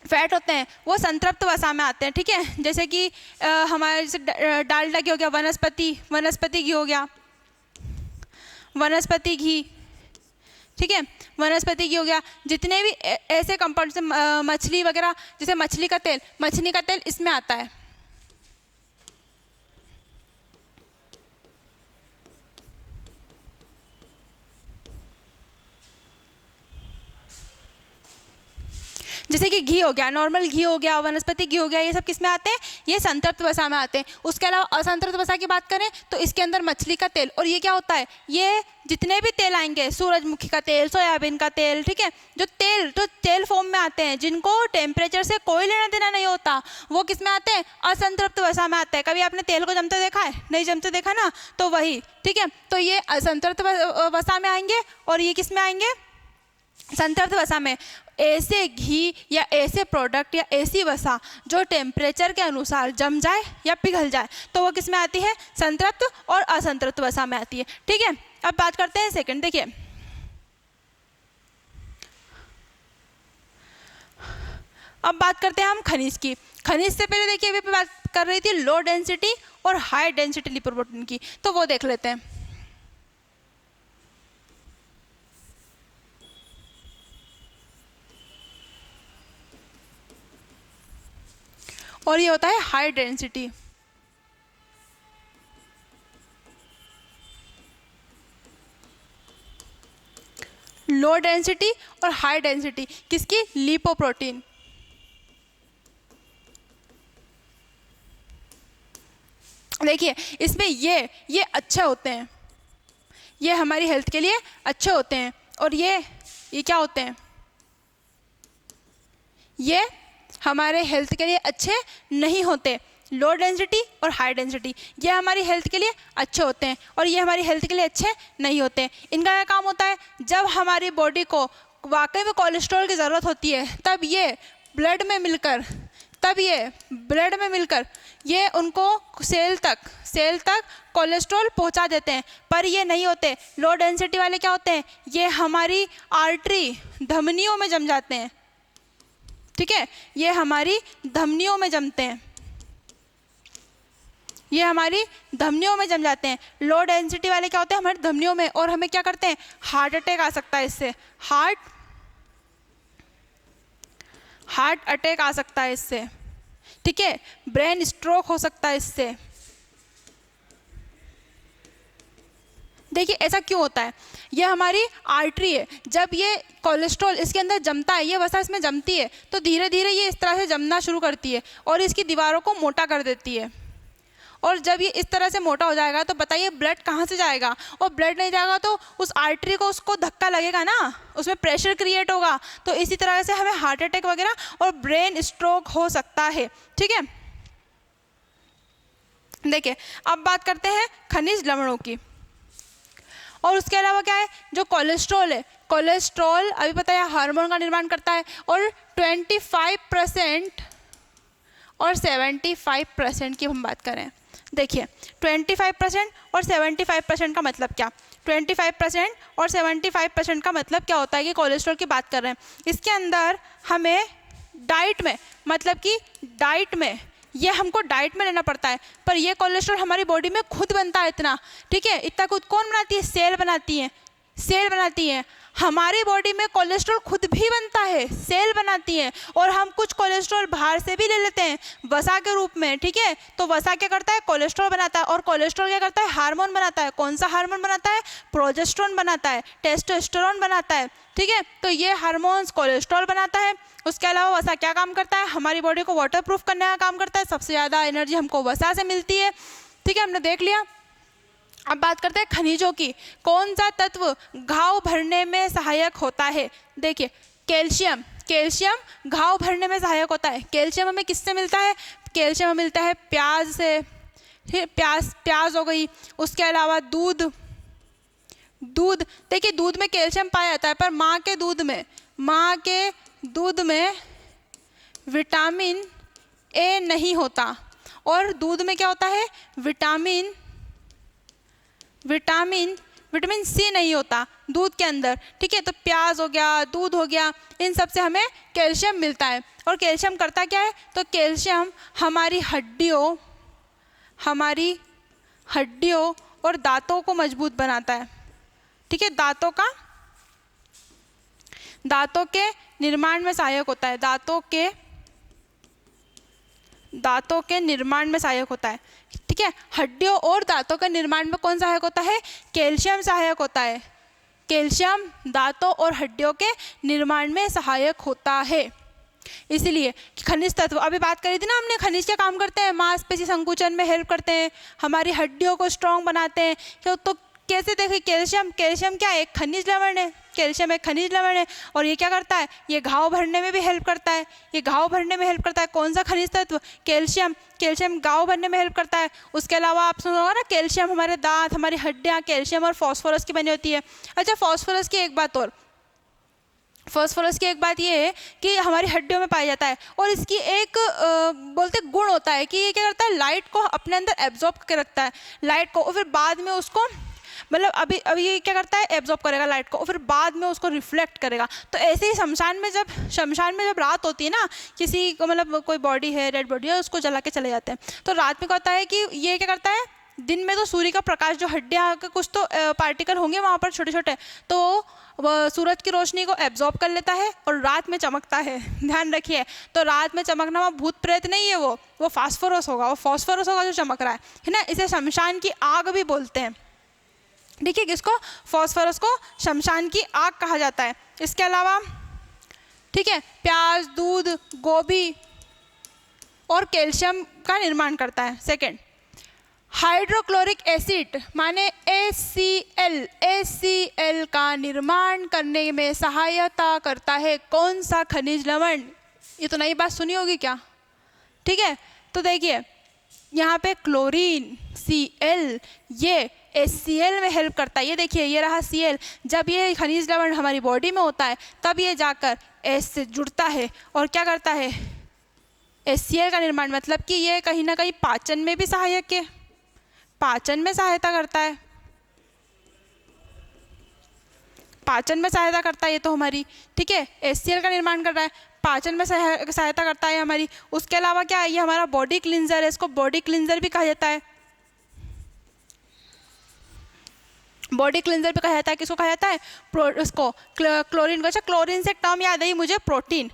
फैट होते हैं वो संतृप्त वसा में आते हैं, ठीक है। जैसे कि हमारे जैसे डालडा घी हो गया, वनस्पति घी हो गया, वनस्पति घी, ठीक है, वनस्पति घी हो गया। जितने भी ऐसे कंपाउंड से मछली वगैरह, जैसे मछली का तेल इसमें आता है। जैसे कि घी हो गया, नॉर्मल घी हो गया, वनस्पति घी हो गया, ये सब किस में आते हैं? ये संतृप्त वसा में आते हैं। उसके अलावा असंतृप्त वसा की बात करें तो इसके अंदर मछली का तेल, और ये क्या होता है? ये जितने भी तेल आएंगे, सूरजमुखी का तेल, सोयाबीन का तेल, ठीक है, जो तेल फॉर्म में आते हैं, जिनको टेम्परेचर से कोई लेना देना नहीं होता, वो किस में आते हैं? असंतृप्त वसा में आते हैं। कभी आपने तेल को जमते देखा है? नहीं जमते देखा ना, तो वही, ठीक है। तो ये असंतृप्त वसा में आएंगे और ये किस में आएंगे? संतृप्त वसा में ऐसे घी या ऐसे प्रोडक्ट या ऐसी वसा जो टेम्परेचर के अनुसार जम जाए या पिघल जाए तो वो किस में आती है, संतृप्त और असंतृप्त वसा में आती है। ठीक है, अब बात करते हैं सेकंड। देखिए अब बात करते हैं हम खनिज की। खनिज से पहले देखिए अभी बात कर रही थी लो डेंसिटी और हाई डेंसिटी लिपोप्रोटीन की, तो वो देख लेते हैं। और ये होता है हाई डेंसिटी। लो डेंसिटी और हाई डेंसिटी किसकी, लिपोप्रोटीन। देखिए इसमें ये अच्छे होते हैं, ये हमारी हेल्थ के लिए अच्छे होते हैं, और ये क्या होते हैं, ये हमारे हेल्थ के लिए अच्छे नहीं होते। लो डेंसिटी और हाई डेंसिटी ये हमारी हेल्थ के लिए अच्छे होते हैं और ये हमारी हेल्थ के लिए अच्छे नहीं होते। इनका क्या काम होता है, जब हमारी बॉडी को वाकई में कोलेस्ट्रॉल की ज़रूरत होती है तब ये ब्लड में मिलकर ये उनको सेल तक कोलेस्ट्रॉल पहुंचा देते हैं, पर ये नहीं होते। लो डेंसिटी वाले क्या होते हैं, ये हमारी आर्टरी धमनियों में जम जाते हैं। ठीक है, ये हमारी धमनियों में जमते हैं, ये हमारी धमनियों में जम जाते हैं। लो डेंसिटी वाले क्या होते हैं, हमारी धमनियों में, और हमें क्या करते हैं, हार्ट अटैक आ सकता है इससे, हार्ट अटैक आ सकता है इससे। ठीक है, ब्रेन स्ट्रोक हो सकता है इससे। देखिए ऐसा क्यों होता है, ये हमारी आर्टरी है, जब ये कोलेस्ट्रॉल इसके अंदर जमता है, ये वसा इसमें जमती है, तो धीरे धीरे ये इस तरह से जमना शुरू करती है और इसकी दीवारों को मोटा कर देती है। और जब ये इस तरह से मोटा हो जाएगा तो बताइए ब्लड कहाँ से जाएगा, और ब्लड नहीं जाएगा तो उस आर्टरी को उसको धक्का लगेगा ना, उसमें प्रेशर क्रिएट होगा, तो इसी तरह से हमें हार्ट अटैक वगैरह और ब्रेन स्ट्रोक हो सकता है। ठीक है, देखिए अब बात करते हैं खनिज लवणों की। और उसके अलावा क्या है, जो कोलेस्ट्रॉल है, कोलेस्ट्रॉल अभी पता है हार्मोन का निर्माण करता है, और 25% और 75% की हम बात करें, देखिए 25% और 75% का मतलब क्या, 25% और 75% का मतलब क्या होता है कि कोलेस्ट्रॉल की बात कर रहे हैं, इसके अंदर हमें डाइट में, मतलब कि डाइट में, ये हमको डाइट में लेना पड़ता है, पर ये कोलेस्ट्रॉल हमारी बॉडी में खुद बनता है इतना। ठीक है, इतना खुद कौन बनाती है, सेल बनाती है। हमारी बॉडी में कोलेस्ट्रॉल खुद भी बनता है, सेल बनाती है, और हम कुछ कोलेस्ट्रॉल बाहर से भी ले लेते हैं वसा के रूप में। ठीक है, तो वसा क्या करता है, कोलेस्ट्रॉल बनाता है, और कोलेस्ट्रॉल क्या करता है, हार्मोन बनाता है। कौन सा हार्मोन बनाता है, प्रोजेस्टेरोन बनाता है, टेस्टोस्टेरोन बनाता है। ठीक है, तो ये हार्मोन्स कोलेस्ट्रॉल बनाता है। उसके अलावा वसा क्या काम करता है, हमारी बॉडी को वाटर प्रूफ करने का काम करता है। सबसे ज़्यादा एनर्जी हमको वसा से मिलती है। ठीक है, हमने देख लिया। अब बात करते हैं खनिजों की। कौन सा तत्व घाव भरने में सहायक होता है, देखिए कैल्शियम घाव भरने में सहायक होता है। कैल्शियम हमें किससे मिलता है, कैल्शियम हमें मिलता है प्याज से, प्याज हो गई। उसके अलावा दूध, देखिए दूध में कैल्शियम पाया जाता है, पर माँ के दूध में विटामिन ए नहीं होता, और दूध में क्या होता है, विटामिन सी नहीं होता दूध के अंदर। ठीक है, तो प्याज हो गया, दूध हो गया, इन सब से हमें कैल्शियम मिलता है। और कैल्शियम करता क्या है, तो कैल्शियम हमारी हड्डियों और दांतों को मजबूत बनाता है। ठीक है, दांतों के निर्माण में सहायक होता है, दांतों के निर्माण में सहायक होता है। ठीक है, हड्डियों और दांतों के निर्माण में कौन सहायक होता है, कैल्शियम सहायक होता है। कैल्शियम दांतों और हड्डियों के निर्माण में सहायक होता है। इसलिए खनिज तत्व अभी बात करी थी ना हमने, खनिज क्या काम करते हैं, मांसपेशी संकुचन में हेल्प करते हैं, हमारी हड्डियों को स्ट्रॉन्ग बनाते हैं। तो कैसे देखिए, कैल्शियम क्या है, एक खनिज लवण है, कैल्शियम एक खनिज लवण है, और ये क्या करता है, ये घाव भरने में भी हेल्प करता है। कौन सा खनिज तत्व, कैल्शियम घाव भरने में हेल्प करता है। उसके अलावा आप सुना होगा ना, कैल्शियम हमारे दांत, हमारी हड्डियाँ कैल्शियम और फॉस्फोरस की बनी होती है। अच्छा, फॉस्फोरस की एक बात और, फॉस्फोरस की एक बात ये है कि हमारी हड्डियों में पाया जाता है, और इसकी एक बोलते गुण होता है कि ये क्या करता है, लाइट को अपने अंदर एब्जॉर्ब करके रखता है, लाइट को, और फिर बाद में उसको मतलब अभी ये क्या करता है, एब्जॉर्ब करेगा लाइट को, और फिर बाद में उसको रिफ्लेक्ट करेगा। तो ऐसे ही शमशान में जब रात होती है ना, किसी को मतलब कोई बॉडी है, डेड बॉडी है, उसको जला के चले जाते हैं। तो रात में क्या होता है कि ये क्या करता है, दिन में तो सूर्य का प्रकाश, जो हड्डियाँ के कुछ तो पार्टिकल होंगे वहाँ पर छोटे छोटे, तो वह सूरज की रोशनी को एब्जॉर्ब कर लेता है और रात में चमकता है। ध्यान रखिए, तो रात में चमकना वो भूत प्रेत नहीं है, वो फास्फोरस होगा, वो फास्फोरस होगा जो चमक रहा है ना। इसे शमशान की आग भी बोलते हैं। देखिए, किसको, फास्फोरस को शमशान की आग कहा जाता है। इसके अलावा ठीक है, प्याज, दूध, गोभी और कैल्शियम का निर्माण करता है। सेकंड, हाइड्रोक्लोरिक एसिड माने HCl का निर्माण करने में सहायता करता है कौन सा खनिज लवण? ये तो नई बात सुनी होगी क्या? ठीक है, तो देखिए यहाँ पे क्लोरीन Cl ये HCl में हेल्प करता है। ये देखिए, ये रहा Cl। जब ये खनिज लवण हमारी बॉडी में होता है तब ये जाकर H से जुड़ता है और क्या करता है, HCl का निर्माण, मतलब कि ये कहीं ना कहीं पाचन में भी सहायक है, पाचन में सहायता करता है, पाचन में सहायता करता है ये तो हमारी। ठीक है, HCl का निर्माण कर रहा है, पाचन में सहायता करता है हमारी। उसके अलावा क्या है, ये हमारा बॉडी क्लींजर है, इसको बॉडी क्लींजर भी कहा जाता है। बॉडी क्लींजर भी कहा जाता है। किसको कहा जाता है? उसको क्लोरीन को। अच्छा, क्लोरीन से टर्म याद आई मुझे, प्रोटीन।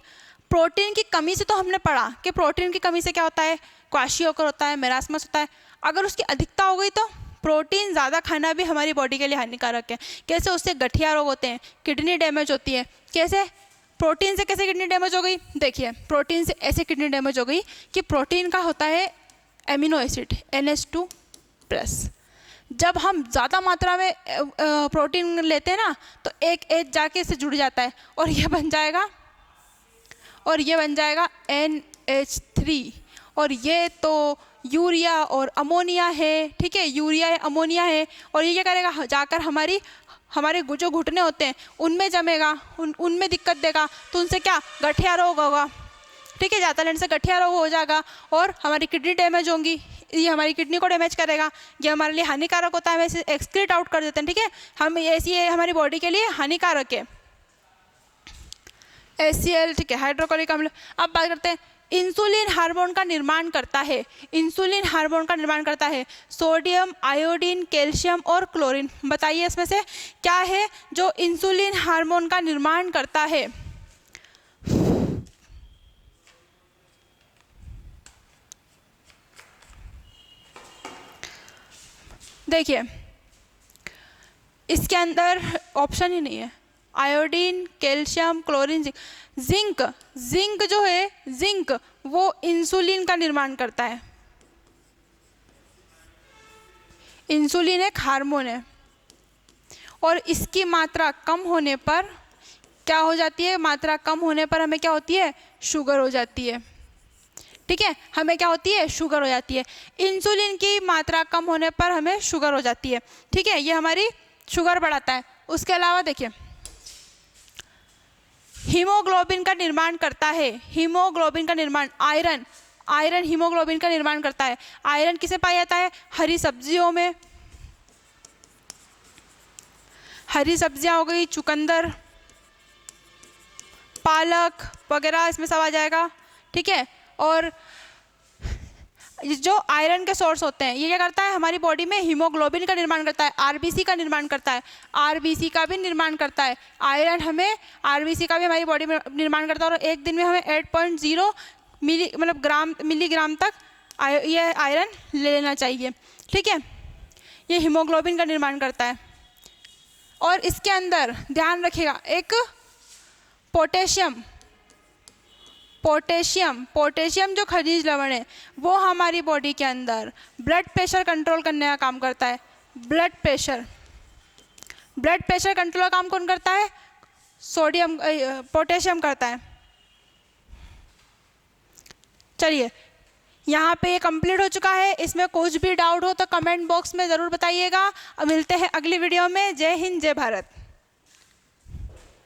प्रोटीन की कमी से तो हमने पढ़ा कि प्रोटीन की कमी से क्या होता है, क्वाशियोकर होता है, मेरास्मस होता है। अगर उसकी अधिकता हो गई तो प्रोटीन ज़्यादा खाना भी हमारी बॉडी के लिए हानिकारक है। कैसे? उससे गठिया रोग होते हैं, किडनी डैमेज होती है। कैसे? प्रोटीन से कैसे किडनी डैमेज हो गई? देखिए, प्रोटीन से ऐसे किडनी डैमेज हो गई कि प्रोटीन का होता है एमिनो एसिड NH2+। जब हम ज़्यादा मात्रा में प्रोटीन लेते हैं ना तो एक H जाके इससे जुड़ जाता है और ये बन जाएगा NH3, और ये तो यूरिया और अमोनिया है। ठीक है, यूरिया है, अमोनिया है, और ये क्या करेगा, जाकर हमारे जो घुटने होते हैं उनमें जमेगा, उनमें दिक्कत देगा, तो उनसे क्या, गठिया रोग होगा। ठीक है, ज़्यादा लेने से गठिया रोग हो जाएगा और हमारी किडनी डैमेज होंगी, ये हमारी किडनी को डैमेज करेगा, ये हमारे लिए हानिकारक होता है, हम इसे एक्सक्रीट आउट कर देते हैं। ठीक है, हम ऐसी ये हमारी बॉडी के लिए हानिकारक है HCl। ठीक है, हाइड्रोक्लोरिक अम्ल। अब बात करते हैं, इंसुलिन हार्मोन का निर्माण करता है। इंसुलिन हार्मोन का निर्माण करता है सोडियम, आयोडीन, कैल्शियम और क्लोरीन। बताइए इसमें से क्या है जो इंसुलिन हार्मोन का निर्माण करता है? देखिए, इसके अंदर ऑप्शन ही नहीं है। आयोडीन, कैल्शियम, क्लोरीन, जिंक जो है, जिंक वो इंसुलिन का निर्माण करता है। इंसुलिन एक हार्मोन है और इसकी मात्रा कम होने पर क्या हो जाती है, मात्रा कम होने पर हमें क्या होती है, शुगर हो जाती है। ठीक है, हमें क्या होती है, शुगर हो जाती है। इंसुलिन की मात्रा कम होने पर हमें शुगर हो जाती है। ठीक है, ये हमारी शुगर बढ़ाता है। उसके अलावा देखिए, हीमोग्लोबिन का निर्माण करता है। हीमोग्लोबिन का निर्माण, आयरन हीमोग्लोबिन का निर्माण करता है। आयरन किसे पाया जाता है? हरी सब्जियों में। हरी सब्जियां हो गई, चुकंदर, पालक वगैरह इसमें सब आ जाएगा। ठीक है, और जो आयरन के सोर्स होते हैं, ये क्या करता है, हमारी बॉडी में हीमोग्लोबिन का निर्माण करता है, RBC का निर्माण करता है, RBC का भी निर्माण करता है। आयरन हमें, RBC का भी हमारी बॉडी में निर्माण करता है, और एक दिन में हमें 8.0 मिलीग्राम तक ये आयरन ले लेना चाहिए। ठीक है, ये हीमोग्लोबिन का निर्माण करता है। और इसके अंदर ध्यान रखिएगा, एक पोटेशियम जो खनिज लवण है वो हमारी बॉडी के अंदर ब्लड प्रेशर कंट्रोल करने का काम करता है। ब्लड प्रेशर कंट्रोल का काम कौन करता है? पोटेशियम करता है। चलिए, यहाँ पे ये कंप्लीट हो चुका है। इसमें कुछ भी डाउट हो तो कमेंट बॉक्स में ज़रूर बताइएगा। मिलते हैं अगली वीडियो में। जय हिंद, जय भारत।